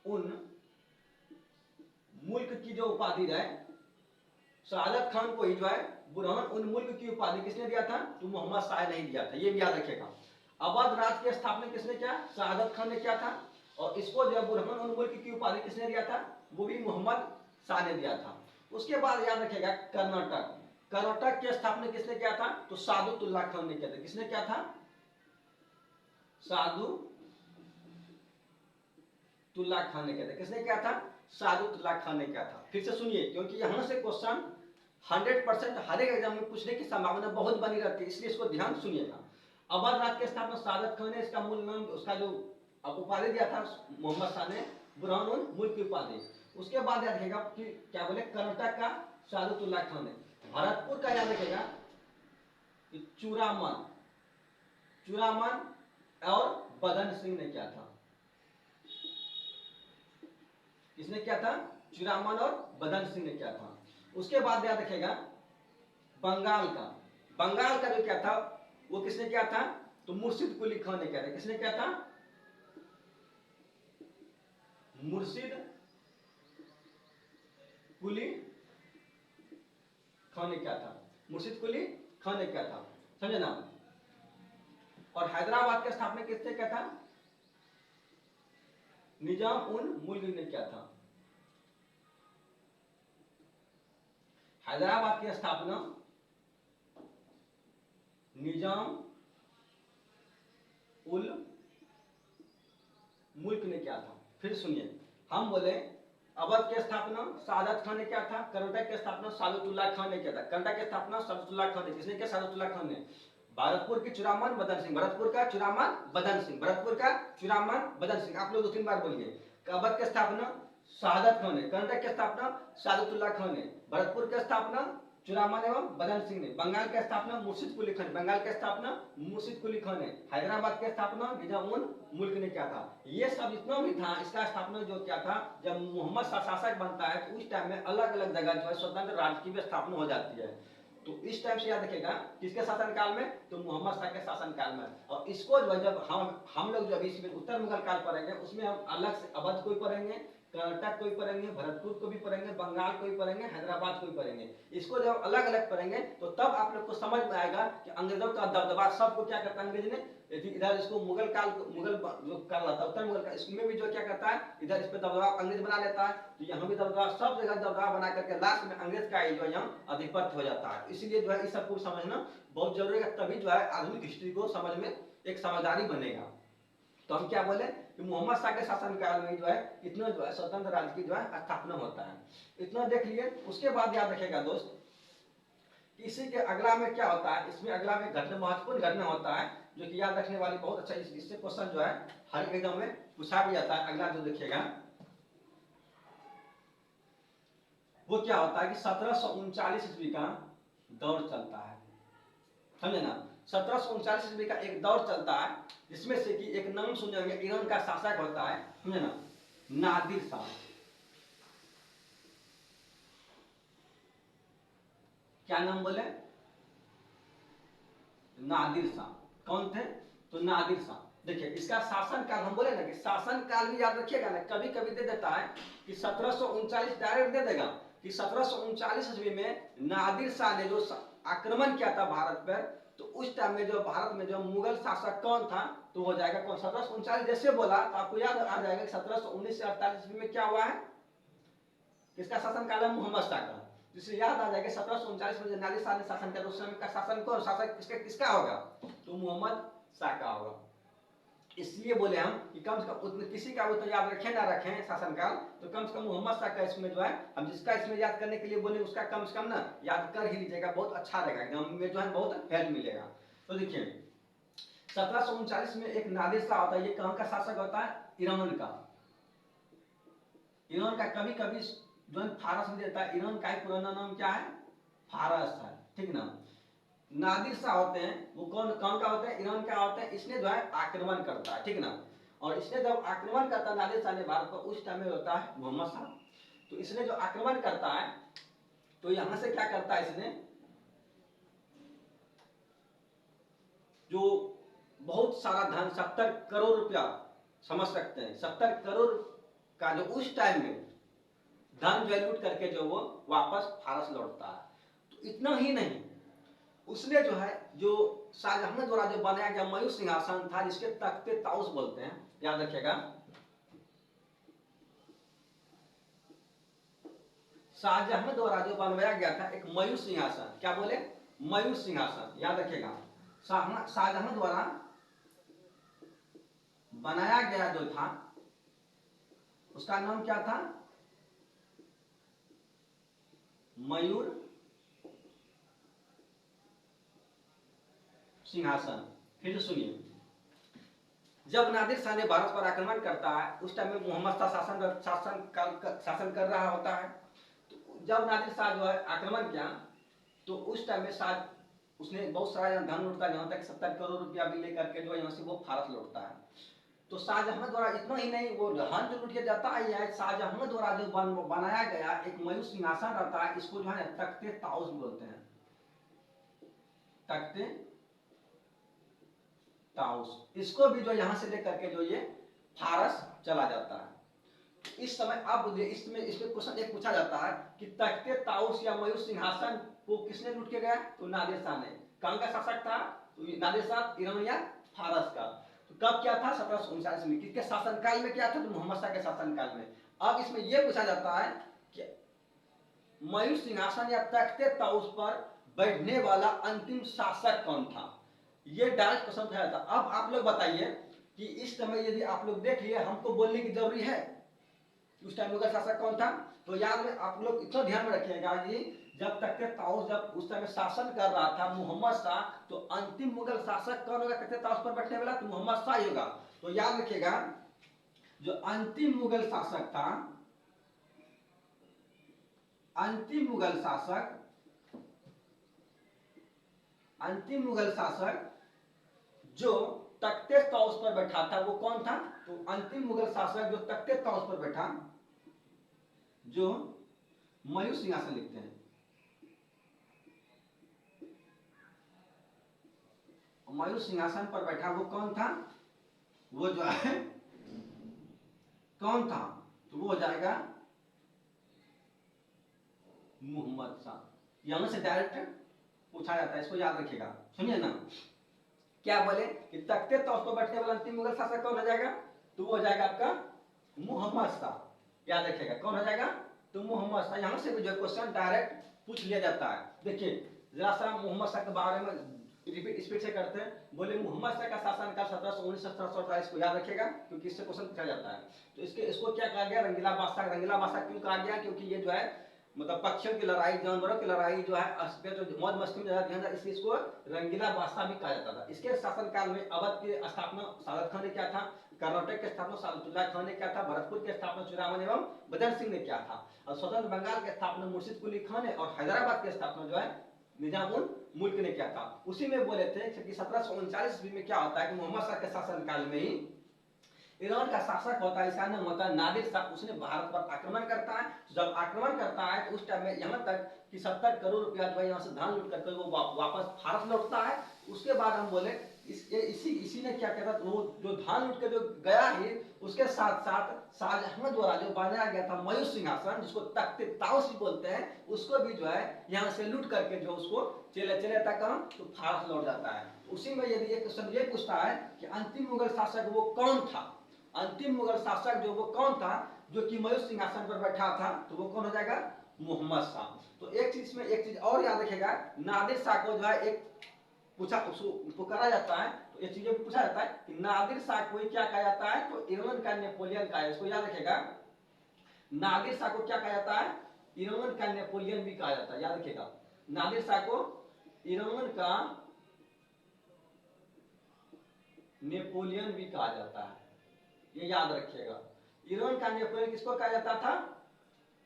उन मुल्क की जो उपाधि है, शहादत खान को ही जो है बुरहान उन मुल्क की उपाधि किसने दिया था? तो मोहम्मद शाह ने ही दिया था। ये भी याद रखिएगा। अवध राज्य की स्थापना किसने किया? शहादत खान ने किया था। और इसको जो है बुरहान उन मुल्क की उपाधि किसने दिया था? वो भी मोहम्मद शाह ने दिया था। उसके बाद याद रखिएगा कर्नाटक। कर्नाटक की स्थापना किसने किया था? तो सादुतुल्ला खान ने किया था। किसने किया था? सादुतुल्ला खान ने किया था। किसने किया था? सादुतुल्ला खान ने किया था। फिर से सुनिए क्योंकि यहां से क्वेश्चन 100% हर एक एग्जाम में पूछने की संभावना बहुत बनी रहती है, इसलिए इसको ध्यान सुनिएगा। अवध राज्य की स्थापना सादत खान ने, इसका मूल नाम उसका जो उपाधि दिया था मोहम्मद शाह ने बुरहान उन मुल्क की उपाधि। उसके बाद याद रखेगा कि क्या बोले कर्नाटक का सादुतुल्ला खान ने। भरतपुर का याद रखेगा कि चूड़ामन और बदन सिंह ने किया था। किसने किया था? चूड़ामन और बदन सिंह ने किया था। उसके बाद याद रखेगा बंगाल का, बंगाल का जो क्या था वो किसने किया था, तो मुर्शिद कुली खान ने किया था। किसने किया था, मुर्शिद कुली खान ने किया था, मुर्शिद कुली खान ने किया था, समझे ना। और हैदराबाद की स्थापना किसने किया था, निजाम उन मुल्क ने किया था। हैदराबाद की स्थापना निजाम उल मुल्क ने किया था। फिर सुनिए, हम बोले अवध की स्थापना सादत खान ने किया था, कर्नाटक की स्थापना सादतुल्लाह खान ने किया था। कर्नाटक की स्थापना सादतुल्लाह खान ने, किसने किया, सादतुल्लाह खान ने। भरतपुर की चुरामान बदन सिंह, भरतपुर का चुरामान बदन सिंह, भरतपुर का चुरामान बदन सिंह, आप लोग 2-3 बार बोलिए। अवध की स्थापना शहादत खान ने, कर्नाटक की स्थापना सादतुल्लाह खान ने, भरतपुर की स्थापना चुरामान एवं बदन सिंह ने, बंगाल की स्थापना मुर्शिद कुली खान, बंगाल की स्थापना मुर्शिद कुली खान ने, हैदराबाद की स्थापना निजामुल मुल्क ने किया था। ये सब जितना भी था, इसका स्थापना जो क्या था, जब मोहम्मद शाह शासक बनता है तो उस टाइम में अलग अलग जगह जो है स्वतंत्र राज्य की भी स्थापना हो जाती है। तो इस टाइम से याद रखेगा किसके शासनकाल में, तो मोहम्मद शाह के शासनकाल में। और इसको जो है जब हम लोग जो अभी इसमें उत्तर मुगल काल पढ़ेंगे उसमें हम अलग से अवध को ही पढ़ेंगे, कर्नाटक को भी पढ़ेंगे, भरतपुर को भी पढ़ेंगे, बंगाल को भी पढ़ेंगे, हैदराबाद को भी पढ़ेंगे। इसको जब अलग अलग पढ़ेंगे तो तब आप लोग को समझ में आएगा कि अंग्रेजों का दबदबा सबको क्या करता है अंग्रेज ने, इधर इसको मुगल काल, मुगल जो काल आता है उत्तर मुगल काल, इसमें भी जो क्या करता है इधर इस पे दबदबा अंग्रेज बना लेता है। तो यहाँ भी दबदबा, सब जगह दबदबा बना करके लास्ट में अंग्रेज का जो है यहाँ आधिपत्य हो जाता है। इसलिए जो है इस सबको समझना बहुत जरूरी है, तभी जो है आधुनिक हिस्ट्री को समझ में एक समझदारी बनेगा। तो हम क्या बोले कि मोहम्मद शाह के शासनकाल में जो है इतना जो है स्वतंत्र राज्य की जो है स्थापना होता है। इतना देख लिए। उसके बाद याद रखेगा दोस्त, इसी के अगला में क्या होता है, इसमें अगला में घटना, महत्वपूर्ण घटना होता है जो कि याद रखने वाली बहुत अच्छा, इससे क्वेश्चन जो है हर एग्जाम में पूछा भी जाता है। अगला जो देखिएगा वो क्या होता है कि 1739 ईस्वी का दौर चलता है, समझे ना। 1739 ईस्वी का एक दौर चलता है जिसमें से कि एक नाम सुने होंगे, ईरान का शासक होता है, समझे ना, नादिर शाह। क्या नाम बोले, नादिर शाह। कौन थे, तो नादिर शाह। देखिए इसका शासन काल, हम बोले ना कि शासन काल भी याद रखिएगा ना, कभी कभी दे देता है कि 1739 डायरेक्ट दे देगा कि 1739 ईस्वी में नादिर शाह ने जो आक्रमण किया था भारत पर, तो उस टाइम में जो भारत में जो मुगल शासक कौन था, तो हो जाएगा कौन, 1739 जैसे बोला तो आपको याद आ जाएगा 1719 से 48 ईस्वी में क्या हुआ है, किसका शासन काल है, मोहम्मद शाह का। जिससे याद आ जाएगा 1739 में नादिर शाह ने शासन किया, उस समय का शासन कौन, शासक किसका होगा, तो मोहम्मद शाह का होगा। इसलिए बोले हम कि कम से कम उतने किसी का वो तो याद रखें ना रखें शासनकाल, तो कम से कम मोहम्मद शाह का इसमें जो है हम जिसका इसमें याद करने के लिए बोले उसका कम से कम ना याद कर ही लीजिएगा, बहुत अच्छा रहेगा, एग्जाम में जो है बहुत हेल्प मिलेगा। तो देखिए 1739 में एक नादिर शाह होता है, ये कहाँ का शासक होता है, ईरान का। ईरान का कभी कभी जो है फारस में देता है, ईरान का पुराना नाम क्या है, फारस है, ठीक ना। नादिर शाह होते हैं वो कौन कौन का होते हैं, ईरान का होते हैं। इसने जो है आक्रमण करता है, ठीक ना। और इसने जब आक्रमण करता है नादिर शाह ने भारत पर, उस टाइम में होता है मोहम्मद शाह। तो इसने जो आक्रमण करता है तो यहां से क्या करता है, इसने जो बहुत सारा धन 70 करोड़ रुपया, समझ सकते हैं 70 करोड़ का जो उस टाइम में धन जो लूट करके जो वो वापस फारस लौटता है। तो इतना ही नहीं, उसने जो है जो शाहजहां द्वारा जो बनाया गया मयूर सिंहासन था, जिसके तख्ते ताउस बोलते हैं, याद रखिएगा। शाहजहां द्वारा जो बनवाया गया था एक मयूर सिंहासन, क्या बोले, मयूर सिंहासन, याद रखिएगा। शाहजहां द्वारा बनाया गया जो था उसका नाम क्या था, मयूर सिंहासन। फिर सुनिए, जब नादिर शाह ने भारत पर आक्रमण करता है उस टाइम में मोहम्मद शाह शासन कर रहा होता है। तो जब नादिर शाह जो है आक्रमण किया तो उस टाइम में शाह उसने बहुत सारा धन लूटता है, यहाँ तक 70 करोड़ रुपया भी लेकर के जो यहाँ से वो फारस लौटता है। तो शाहजहां द्वारा इतना ही नहीं, वो हन जो लूट के जाता है, शाहजहां द्वारा जो बनाया गया एक मयूर सिंहासन रहता है, इसको जो है तख्ते ताउस बोलते हैं, तख्ते ताउस। इसको भी जो यहाँ से लेकर के जो ये फारस चला जाता है। इस समय अब इसमें क्वेश्चन एक पूछा जाता है कि तख्ते ताउस या मयूर सिंहासन को किसने लूट के गया? तो नादिर शाह ने। कहाँ का शासक था? तो नादिर शाह ईरान या फारस का। तो कब क्या था? 1739 में। किसके शासनकाल में क्या था? तो मोहम्मद शाह के शासनकाल में। अब इसमें यह पूछा जाता है कि मयूर सिंहासन या तख्ते ताउस पर बैठने वाला अंतिम शासक कौन था? ये डायरेक्ट क्वेश्चन पूछा जाता। अब आप लोग बताइए कि इस समय यदि आप लोग देख लिए, हमको बोलने की जरूरी है उस टाइम मुगल शासक कौन था? तो याद में आप लोग इतना ध्यान में रखिएगा कि जब तख्ते ताउस जब उस समय शासन कर रहा था मोहम्मद शाह, तो अंतिम मुगल शासक कौन होगा तख्ते ताउस पर बैठने वाला? तो मोहम्मद शाह ही होगा। तो याद रखिएगा जो अंतिम मुगल शासक था, अंतिम मुगल शासक जो तख्ते ताउस पर बैठा था वो कौन था? तो अंतिम मुगल शासक जो तख्ते ताउस पर बैठा, जो मयूर सिंहासन लिखते हैं, मयूर सिंहासन पर बैठा वो कौन था? वो जो है कौन था? तो वो हो जाएगा मोहम्मद शाह। यहां से डायरेक्ट पूछा जाता है, इसको याद रखिएगा, सुनिए ना। क्या बोले कि तख्ते ताउस पर बैठने वाला अंतिम मुगल शासक कौन हो जाएगा? तो वो हो जाएगा आपका मोहम्मद शाह। याद रखिएगा कौन हो जाएगा? तो मोहम्मद शाह। यहां से भी जो क्वेश्चन डायरेक्ट पूछ लिया जाता है। देखिए जरा सा मोहम्मद शाह के बारे में रिपीट स्पीड से करते हैं। बोले मोहम्मद शाह का शासनकाल 1719 1748 को याद रखिएगा, क्योंकि इससे क्वेश्चन पूछा जाता है। तो इसको क्या कहा गया? रंगीला बादशाह। रंगीला बादशाह क्यों कहा गया? क्योंकि ये जो है मतलब पक्षियों की लड़ाई, जानवरों की लड़ाई जो है जो मौज मस्ती में ज्यादा ध्यान था, इसलिए इसको रंगीला बादशाह भी कहा जाता था। इसके शासनकाल में अवध की स्थापना सादत खान ने किया था, कर्नाटक के स्थापना सादुल्लाह खान ने किया था, भरतपुर के स्थापना चुरामन एवं बदर सिंह ने किया था, और स्वतंत्र बंगाल के स्थापना मुर्शिद कुली खान ने, और हैदराबाद के स्थापना जो है निजामुल मुल्क ने किया था। उसी में बोले थे कि 1739 ईस्वी में क्या होता है कि मोहम्मद शाह के शासनकाल में ही ईरान का शासक होता है, इसका नाम होता है नादिर शाह। उसने भारत पर आक्रमण करता है। जब आक्रमण करता है तो उस टाइम में यहाँ तक कि 70 करोड़ रुपया जो है यहाँ से धान लूट करके वो वापस भारत लौटता है। उसके बाद हम बोले इसी ने क्या कहता, वो जो धान लूट के जो गया ही, उसके साथ साथ शाहजहां द्वारा जो बनाया गया था मयूर सिंहासन, जिसको तख्ते ताउस बोलते हैं, उसको भी जो है यहाँ से लूट करके जो उसको चले तक हम तो भारत लौट जाता है। उसी में यदि एक क्वेश्चन ये पूछता है कि अंतिम मुगल शासक वो कौन था? अंतिम मुगल शासक जो वो कौन था जो कि मयूर सिंहासन पर बैठा था? तो वो कौन हो जाएगा? मोहम्मद शाह। तो एक चीज और याद रखिएगा, नादिर शाह को जो है एक पुकारा जाता है। तो ये चीजें पूछा जाता है कि नादिर शाह को क्या कहा जाता है? तो ईरान का नेपोलियन कहा है। इसको याद रखिएगा, नादिर शाह को क्या कहा जाता है? ईरान का नेपोलियन भी कहा जाता है। याद रखिएगा नादिर शाह को ईरान का नेपोलियन भी कहा जाता है, ये याद रखिएगा। ईरान का नेपोलियन किसको कहा जाता था?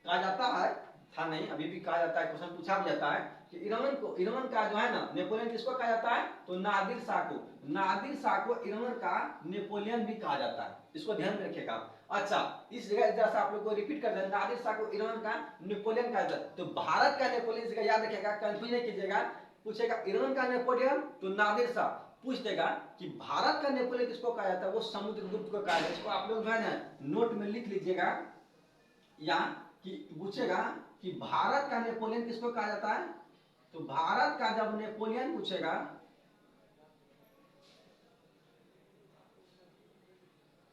कहा जाता है, था नहीं, अभी भी कहा जाता है। क्वेश्चन पूछा भी जाता है कि ईरान का जो है ना नेपोलियन किसको कहा जाता है? तो नादिर शाह को ईरान का नेपोलियन भी कहा जाता है। इसको ध्यान में रखिएगा। अच्छा, इस जगह से आप लोग को रिपीट कर दें, नादिर शाह को ईरान का नेपोलियन कहा जाता है। तो भारत का नेपोलियन जगह याद रखिएगा, कंफ्यूज नहीं कीजिएगा। पूछेगा ईरान का नेपोलियन तो नादिर शाह, पूछ देगा कि भारत का नेपोलियन किसको कहा जाता है? वो समुद्रगुप्त को कहा जाता है। इसको आप लोग जो है ना नोट में लिख लीजिएगा, या कि पूछेगा कि भारत का नेपोलियन किसको कहा जाता है? तो भारत का जब नेपोलियन पूछेगा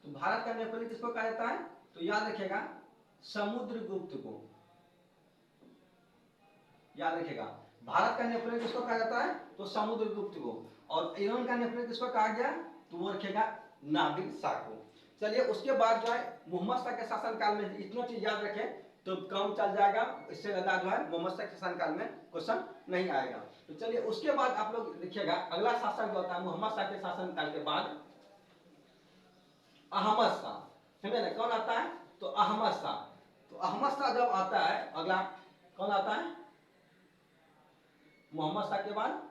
तो भारत का नेपोलियन किसको कहा जाता है? तो याद रखिएगा समुद्रगुप्त को। याद रखिएगा भारत का नेपोलियन किसको कहा जाता है? तो समुद्रगुप्त को। और ईरान का नेपोलियन किसको कहा गया? तो वो रखेगा नादिर शाह को। चलिए उसके बाद जो है मोहम्मद शाह के शासनकाल में इतना चीज याद रखें तो काम चल जाएगा। इससे ज्यादा जो है मोहम्मद शाह के शासनकाल में क्वेश्चन नहीं आएगा। तो चलिए उसके बाद आप लोग देखिएगा अगला शासक जो होता है मोहम्मद शाह के शासनकाल के बाद अहमद शाह। समझे ना कौन आता है? तो अहमद शाह। तो अहमद शाह जब आता है, अगला कौन आता है? मोहम्मद शाह के बाद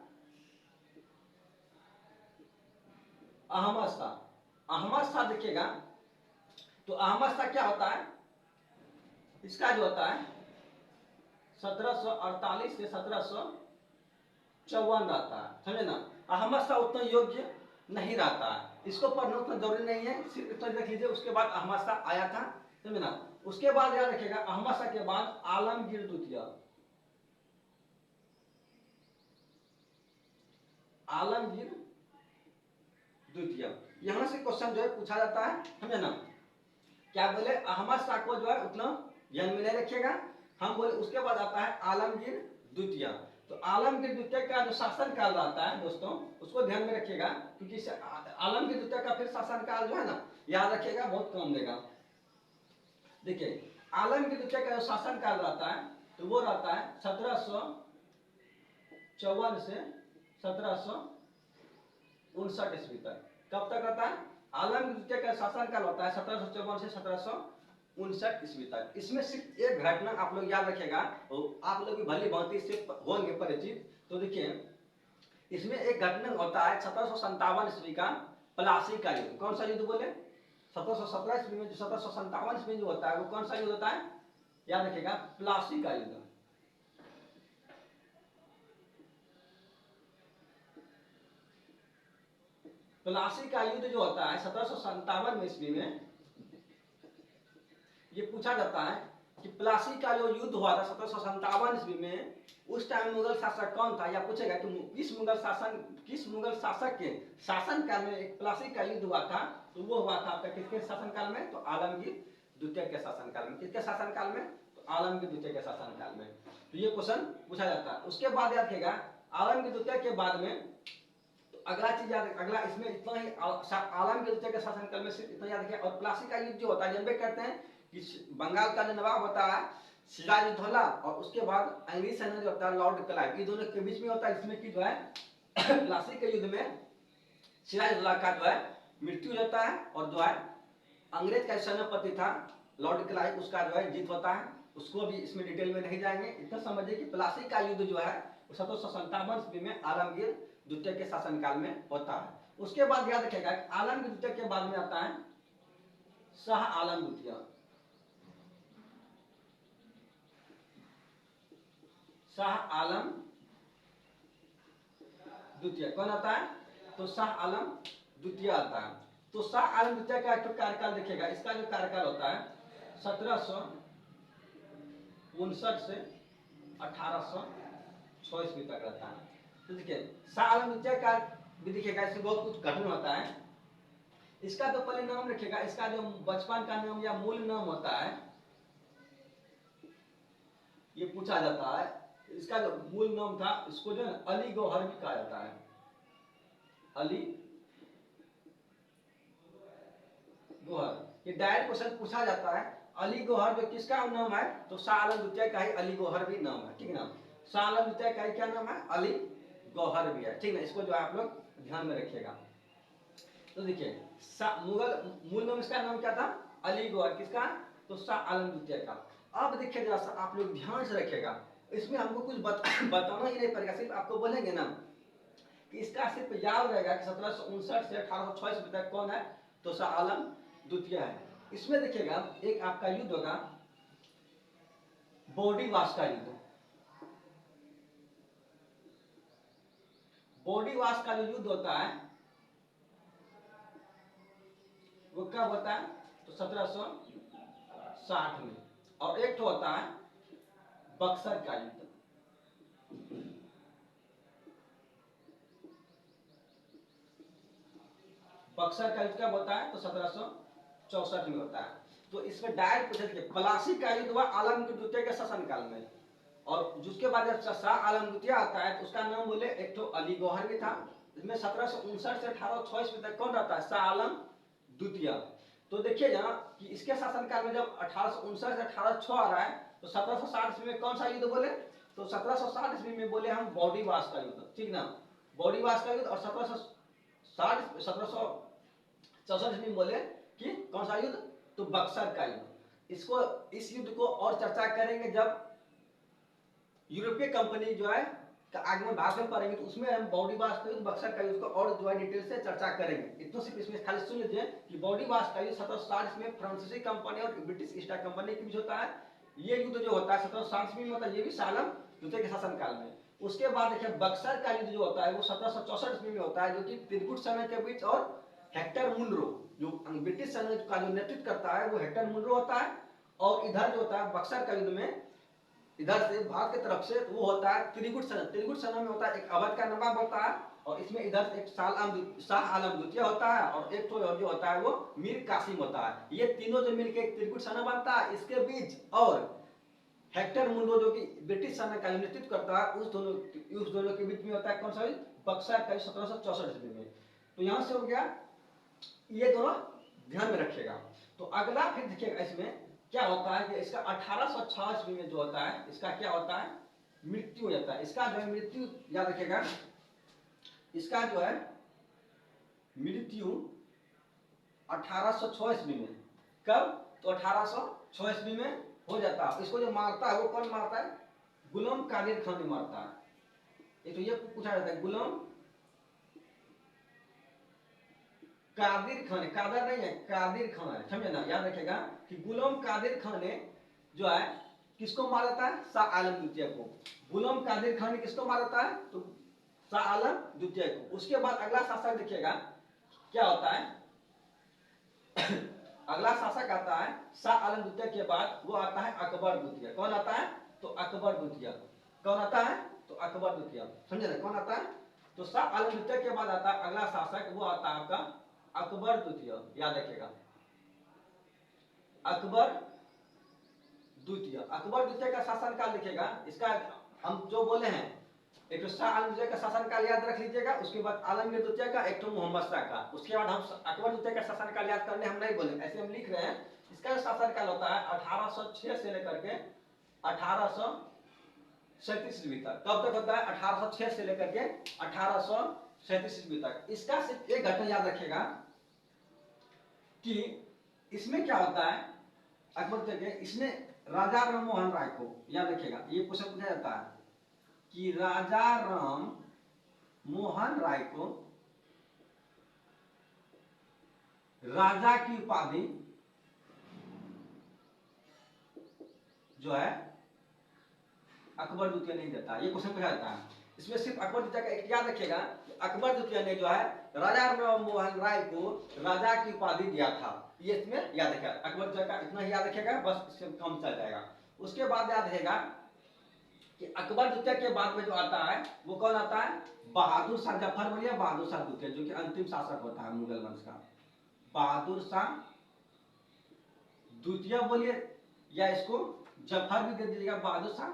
अहमद शाह। अहमद शाह देखिएगा, तो अहमद शाह क्या होता है, इसका जो होता है 1748 से 1754 रहता है, समझे ना। अहमद शाह उतना योग्य नहीं रहता है, इसको पढ़ना उतना जरूरी नहीं है, सिर्फ इतना देख लीजिए। उसके बाद अहमद शाह आया था, समझे ना। उसके बाद याद रखिएगा, अहमद शाह के बाद आलमगीर द्वितीय, आलमगीर द्वितीय, यहां से क्वेश्चन जो है पूछा जाता है, समझे ना। क्या बोले, अहमद शाह को जो है उतना ध्यान में नहीं रखिएगा, हम बोले उसके बाद आता है आलमगीर द्वितीय। तो आलमगीर द्वितीय का जो शासन काल रहता है दोस्तों, उसको ध्यान में रखिएगा, क्योंकि आलमगीर द्वितीय का फिर शासन काल जो है ना, याद रखिएगा, बहुत काम देगा। देखिए, आलमगीर द्वितीय का जो शासन काल रहता है, तो वो रहता है 1754 से 1759 ईस्वी तक। कब तक रहता है, आलमगीर द्वितीय का शासन काल होता है 1754 से 1759 ईस्वी तक। इसमें सिर्फ एक घटना आप लोग याद रखिएगा, आप लोग भी भली भांति से होंगे परिचित। तो देखिए, इसमें एक घटना होता है 1757 ईस्वी का प्लासी का युद्ध। कौन सा युद्ध बोले, 1717 ईस्वी में, जो 1757 ईस्वी में जो होता है वो कौन सा युद्ध होता है, याद रखिएगा, प्लासी का युद्ध। प्लासी का युद्ध जो होता है 1757 ईस्वी में, ये पूछा जाता है कि प्लासी का जो युद्ध हुआ था 1757 ईस्वी में, उस टाइम मुगल शासक कौन था, या पूछेगा कि किस मुगल शासक के शासन काल में एक प्लासी का युद्ध हुआ था। तो वो हुआ था आपका किसके शासन काल में, तो आलमगीर द्वितीय के शासन काल में। किसके शासन काल में, तो आलमगीर द्वितीय के शासन काल में। तो ये क्वेश्चन पूछा जाता है। उसके बाद याद रखिएगा, आलमगीर द्वितीय के बाद में अगला चीज याद, अगला इसमें इतना ही, आलमगीर द्वितीय के शासनकाल में सिर्फ इतना याद रखिए। और प्लासी का युद्ध जो होता है, जानबे करते हैं कि बंगाल का जो नवाब होता है सिराजुद्दौला, और उसके बाद अंग्रेज सेना जो होता है लॉर्ड क्लाइव, ये दोनों के बीच में होता है। इसमें की जो है प्लासी के युद्ध में सिराजुद्दौला का जो है मृत्यु हो जाता है, और जो है अंग्रेज का सेनापति था लॉर्ड क्लाइव, उसका जो है जीत होता है। उसको भी इसमें डिटेल में नहीं जाएंगे, इतना समझिए कि प्लासी का युद्ध जो है 1757 ईस्वी में आलमगीर द्वितीय के शासनकाल में होता है। उसके बाद याद रखिएगा, आलमगीर द्वितीय के बाद में आता है शाह आलम द्वितीय। शाह आलम द्वितीय कौन आता है, तो शाह आलम द्वितीय आता है। तो शाह आलम द्वितीय का एक कार्यकाल देखिएगा, इसका जो कार्यकाल होता है 1759 से 1806 ईस्वी तक रहता है। तो देखिए, शाह आलम द्वितीय का भी देखिएगा, इसमें बहुत कुछ घटना होता है। इसका तो पहले नाम रखिएगा, इसका जो बचपन का नाम या मूल नाम होता है, ये पूछा जाता है। इसका जो मूल नाम था, इसको जो है अली गौहर भी कहा जाता है, अली गौहर। ये डायरेक्ट क्वेश्चन पूछा जाता है, अली गौहर जो किसका नाम है, तो शाह आलम द्वितीय का ही अली गौहर भी नाम है, ठीक है ना। शाह आलम द्वितीय का क्या नाम है, अली गौहर भी है, ठीक है। इसको जो है आप लोग ध्यान में रखिएगा। तो देखिए, मुगल मूल नाम, इसका नाम क्या था, अली गौहर, किसका, तो शाह आलम द्वितीय का। अब देखिए जरा सा आप लोग ध्यान से रखिएगा, इसमें हमको कुछ बताना ही नहीं पड़ेगा, सिर्फ आपको बोलेंगे ना कि इसका सिर्फ याद रहेगा कि 1759 से 1806 तक कौन है, तो शाह आलम द्वितीय है। इसमें देखिएगा एक आपका युद्ध होगा बॉडीवाश का युद्ध। बॉडीवाश का जो युद्ध होता है वो कब होता है, तो 1760 में। और एक तो होता है बक्सर का युद्ध। बक्सर का युद्ध कब होता है, तो 1764 में होता है। तो इसमें डायरेक्ट पूछे थे, प्लासी का युद्ध हुआ आलमगीर द्वितीय के शासनकाल में, और जिसके बाद जब शाह आलम द्वितीय आता है तो उसका नाम बोले, एक तो अली गौहर भी था। इसमें 1759 से 1806 ईस्वी तक कौन रहता है, शाह आलम द्वितीय। तो देखिए यहाँ कि इसके शासनकाल में जब 1859 से 1806 आ रहा है, तो 1760 ईस्वी में कौन सा युद्ध बोले, तो 1760 ईस्वी में बोले हम बॉडीवाश का युद्ध, ठीक ना, बॉडीवाश का युद्ध। और 1764 में बोले कि कौन सा युद्ध, तो बक्सर का युद्ध। इस युद्ध को और चर्चा करेंगे जब यूरोपीय कंपनी जो है का आगमन भारत में पढ़ेंगे तो उसमें हम बॉडीवास का युद्ध, बक्सर का युद्ध को और जो है डिटेल से चर्चा करेंगे। इतना सिर्फ इसमें खाली सुन लीजिए कि बॉडीवास का युद्ध 1760 में फ्रांसीसी कंपनी और ब्रिटिश ईस्ट इंडिया कंपनी के बीच होता है। ये युद्ध जो होता है 1760 में होता है, ये भी सालम द्वितीय के शासनकाल में। उसके बाद देखिए बक्सर का युद्ध जो होता है वो 1764 में होता है, जो कि त्रिकुट सेना के बीच और हेक्टर मुनरो जो ब्रिटिश सेना का जो नेतृत्व करता है वो हेक्टर मुनरो होता है। और इधर जो होता है बक्सर का युद्ध में इधर से भारत की तरफ से वो होता है त्रिकुट सेना। त्रिकुट सेना में होता है एक अवध का नवाब होता है, और इसमें इधर से एक शाह आलम द्वितीय होता है, और एक तो जो होता है वो मीर कासिम होता है। ये तीनों जो मिलकर एक त्रिकुट सेना बनता है, इसके बीच और हेक्टर मुनरो जो कि ब्रिटिश सेना का नेतृत्व करता है, उस दोनों के बीच में होता है कौन सा बक्सर का 1764 में। तो यहां से हो गया, ये दोनों ध्यान में रखिएगा। तो अगला फिर देखिएगा इसमें क्या होता है कि इसका 1886 में जो होता है इसका क्या होता है, मृत्यु हो जाता है। इसका जो है मृत्यु याद रखिएगा, इसका जो है मृत्यु 1806 में। कब? तो 1806 में हो जाता है। इसको जो मारता है वो कौन मारता है? गुलाम कादिर खान ने मारता है। तो ये पूछा जाता है गुलाम कादिर खान, कादर नहीं है, कादिर खान है, समझे ना, याद रखेगा कि गुलाम कादिर खान ने जो है किसको मारा था? शाह आलम द्वितीय को। गुलाम कादिर खान ने किसको मारा था? तो शाह आलम द्वितीय को। उसके बाद अगला शासक देखिएगा क्या होता है अगला शासक आता है शाह आलम द्वितीय के बाद वो आता है अकबर द्वितीय। कौन आता है? तो अकबर द्वितीय। कौन आता है? तो अकबर द्वितीय, समझे ना, कौन आता है? तो शाह आलम द्वितीय के बाद आता है अगला शासक, वो आता है आपका अकबर द्वितीय। याद रखिएगा अकबर द्वितीय। अकबर द्वितीय का शासनकाल देखिएगा, इसका हम जो बोले हैं एक तो शाह आलम द्वितीय का शासनकाल याद रख लीजिएगा, उसके बाद आलमगीर द्वितीय का, एक तो मोहम्मद शाह का। उसके बाद हम अकबर द्वितीय का शासनकाल याद करने हम नहीं बोले, ऐसे हम लिख रहे हैं। इसका शासनकाल होता है 1806 से लेकर के 1837 ईस्वी तक। कब तक होता है? 1806 से लेकर के 1837 ईस्वी तक। इसका सिर्फ एक घटना याद रखिएगा कि इसमें क्या होता है अकबर के, इसने राजा राम मोहन राय को, याद रखिएगा ये क्वेश्चन पूछा जाता है कि राजा राम मोहन राय को राजा की उपाधि जो है अकबर द्वितीय नहीं देता। ये क्वेश्चन पूछा जाता है। इसमें सिर्फ अकबर द्वितीय का एक याद रखिएगा, अकबर द्वितीय ने जो है राजा राम मोहन राय को राजा की उपाधि दिया था। ये इसमें याद रखिएगा, अकबर द्वितीय का इतना ही याद रखिएगा, बस इससे कम चल जाएगा। उसके बाद याद रहेगा कि अकबर द्वितीय के बाद में जो आता है वो कौन आता है? बहादुर शाह जफर बोलिए, बहादुर शाह द्वितीय, जो कि अंतिम शासक होता है मुगल वंश का। बहादुर शाह द्वितीय बोलिए, या इसको जफर भी दे दीजिएगा, बहादुर शाह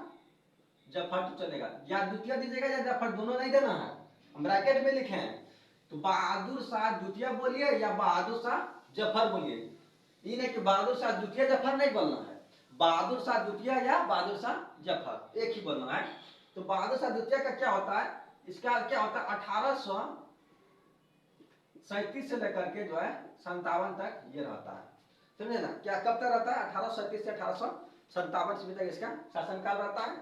जफर तो चलेगा, या द्वितीय दीजिएगा या जफर, दोनों नहीं देना है, हम ब्रैकेट में लिखे हैं। तो बहादुर शाह द्वितीय बोलिए या बहादुर शाह जफर बोलिए। ये नहीं कि बहादुर शाह द्वितीय जफर नहीं बोलना है, बहादुर शाह द्वितीय या बहादुर शाह जफर एक ही बोलना है। तो बहादुर शाह द्वितीय का क्या होता है? इसका क्या होता है 1837 से लेकर के जो है 57 तक ये रहता है, समझे ना। क्या कब तक रहता है? 1837 से 1857 ईस्वी तक इसका शासनकाल रहता है,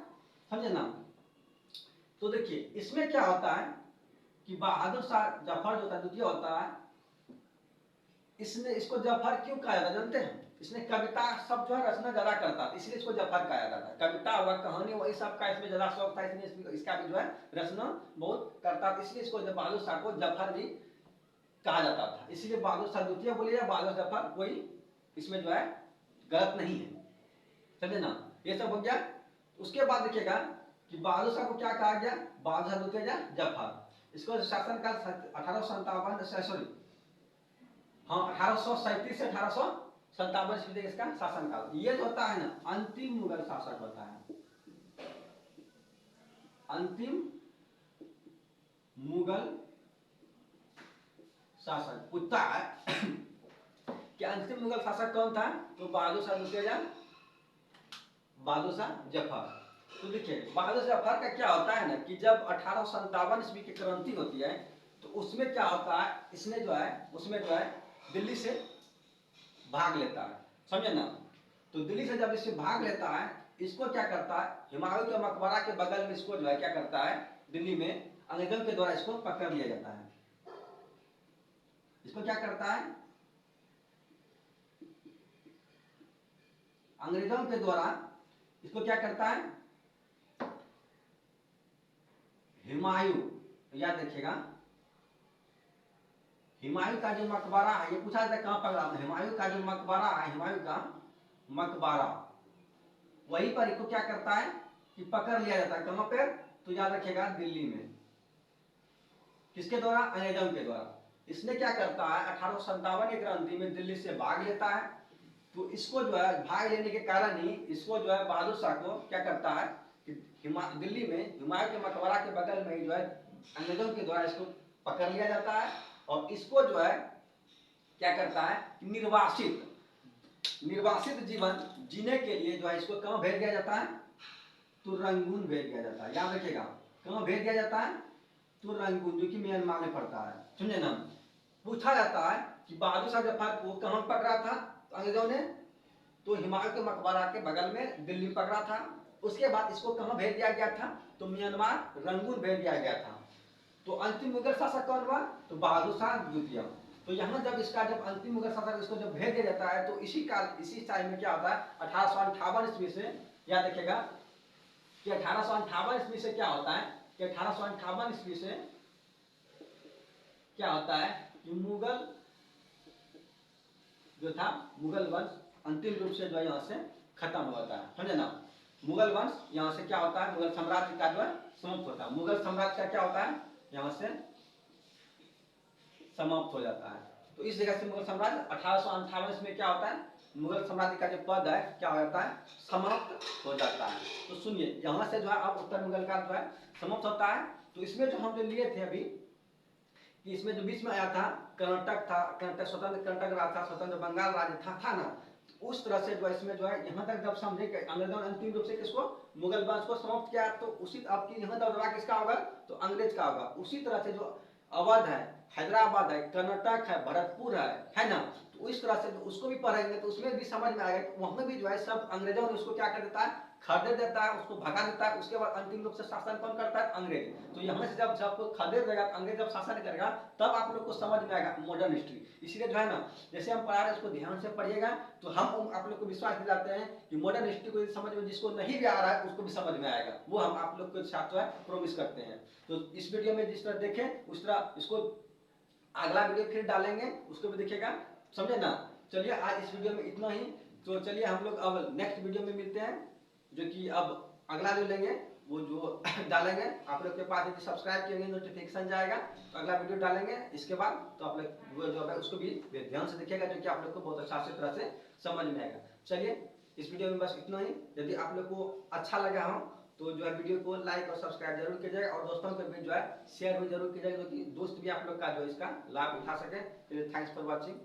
समझे ना। तो देखिए इसमें क्या होता है कि बहादुर शाह जफर जो द्वितीय होता है, इसने इसको जफर क्यों कहा जाता है जानते हैं? इसने कविता सब जो है रचना ज्यादा करता था, इसलिए इसको जफर कहा जाता है। कविता हुआ, कहानी, वही सब का इसमें ज्यादा शौक था, इसलिए इसका भी जो है रचना बहुत करता था, इसलिए इसको बहादुर शाह को जफर भी कहा जाता था। इसलिए बहादुर शाह द्वितीय बोलिए, बहादुर जफर, कोई इसमें जो है गलत नहीं है, समझे ना। ये सब हो गया। उसके बाद देखिएगा कि बहादुर शाह को क्या कहा गया? बहादुर शाह द्वितीय या जफर। इसको शासनकाल 1857 सॉरी हाँ 1837 से 1857 ईस्वी तक इसका शासनकाल। ये जो होता है ना अंतिम मुगल शासक होता है, अंतिम मुगल शासक पूछता है कि अंतिम मुगल शासक कौन था? तो बहादुर शाह द्वितीय या बहादुर शाह जफर। तो देखिए बहादुर शाह जफर का क्या होता है ना कि जब 1857 ईस्वी की क्रांति होती है तो उसमें क्या होता है, इसने जो है उसमें जो है दिल्ली से भाग लेता है, समझे ना। तो दिल्ली से जब इससे भाग लेता है, इसको क्या करता है, हुमायूं के मकबरा के बगल में इसको जो है क्या करता है, दिल्ली में अंग्रेजों के द्वारा इसको पकड़ लिया जाता है। इसको क्या करता है, अंग्रेजों के द्वारा इसको क्या करता है, हुमायूं, याद रखिएगा, हुमायूं का जो मकबरा है, ये पूछा जाता है कहां पकड़ा, हुमायूं का जो मकबरा है, हुमायूं का मकबरा, वहीं पर इसको क्या करता है कि पकड़ लिया जाता है। कहां पर, तो याद रखिएगा दिल्ली में। किसके द्वारा, अंग्रेजों के द्वारा। इसने क्या करता है 1857 की क्रांति में दिल्ली से भाग लेता है। तो इसको जो है भाग लेने के कारण ही इसको जो है बहादुर शाह को क्या करता है कि दिल्ली में हुमायूं के मकबरा के बगल में ही जो है अंग्रेजों के द्वारा इसको पकड़ लिया जाता है और इसको जो है क्या करता है निर्वासित जीवन जीने के लिए जो है इसको कहां भेज दिया जाता है, तो रंगून भेज दिया जाता है। याद रखिएगा कहां भेज दिया जाता है, तो रंगून, जो कि म्यांमार में पड़ता है। समझे ना। पूछा जाता है कि बहादुर शाह जफर को कहां पकड़ा था अंग्रेजों ने, तो हुमायूं के मकबरा के बगल में दिल्ली पकड़ा था। उसके बाद इसको कहां भेज दिया गया था, तो म्यांमार रंगून भेज दिया गया था। तो अंतिम मुगल शासक कौन हुआ, तो बहादुर शाह द्वितीय। तो यहाँ जब इसका जब अंतिम मुगल शासक इसको जब भेज दिया जाता है, तो इसी टाइम में क्या होता है 1858 ईस्वी से, याद रखिएगा कि 1858 ईस्वी से क्या होता है कि 1858 ईस्वी से क्या होता है कि मुगल जो था, मुगल वंश अंतिम रूप से जो है यहाँ से खत्म होता है। समझे ना। मुगल वंश यहाँ से क्या होता है, मुगल साम्राज्य का जो है समाप्त होता है। मुगल साम्राज्य का क्या होता है, यहाँ से समाप्त हो जाता है। तो इस जगह से मुगल साम्राज्य 1858 में क्या होता है, मुगल साम्राज्य का जो पद है क्या हो जाता है, समाप्त हो जाता है। तो सुनिए यहाँ से जो है अब उत्तर मुगल का जो है समाप्त होता है। तो इसमें जो हम जो लिए थे अभी कि इसमें जो बीच में आया था कर्नाटक था, कर्नाटक स्वतंत्र कर्नाटक राज्य था, स्वतंत्र बंगाल राज्य था ना। उस तरह से जो है इसमें जो है यहाँ तक जब समझे कि अंग्रेजों ने अंतिम रूप से किसको, मुगल वंश को समाप्त किया, तो उसी आपकी यहाँ दबदबा किसका होगा, तो अंग्रेज का होगा। उसी तरह से जो अवध है, हैदराबाद है, कर्नाटक है, भरतपुर है ना, तो इस तरह से उसको भी पढ़ेंगे तो उसमें भी समझ में आएगा। वहां भी जो है सब अंग्रेजों ने उसको क्या कर देता है, खदेड़ देता है, उसको भगा देता है। उसके बाद अंतिम रूप से शासन कौन करता है, अंग्रेज। तो यहाँ से जब सबको खदेड़ देगा, अंग्रेज जब शासन करेगा, तब आप लोग को समझ में आएगा मॉडर्न हिस्ट्री। इसलिए जो है ना, जैसे हम पढ़ा रहे हैं उसको ध्यान से पढ़िएगा, तो हम आप लोग को विश्वास दिलाते हैं कि मॉडर्न हिस्ट्री को समझ में जिसको नहीं भी आ रहा है उसको भी समझ में आएगा। वो हम आप लोग के साथ जो है प्रोमिस करते हैं। तो इस वीडियो में जिस तरह देखें उस तरह इसको अगला वीडियो फिर डालेंगे, उसको भी देखिएगा। समझे ना। चलिए आज इस वीडियो में इतना ही। तो चलिए हम लोग अब नेक्स्ट वीडियो में मिलते हैं, जो कि अब अगला जो लेंगे वो जो डालेंगे। आप लोग के पास यदि सब्सक्राइब किएंगे नोटिफिकेशन जाएगा, तो अगला वीडियो डालेंगे। इसके बाद तो आप लोग वो जो है उसको भी ध्यान से देखिएगा, जो कि आप लोग को बहुत अच्छा से तरह से समझ में आएगा। चलिए इस वीडियो में बस इतना ही। यदि आप लोग को अच्छा लगा हो तो जो है वीडियो को लाइक और सब्सक्राइब जरूर कीजिएगा, और दोस्तों को भी जो है शेयर भी जरूर कीजिएगा, क्योंकि दोस्त भी आप लोग का जो इसका लाभ उठा सके। Thanks for watching.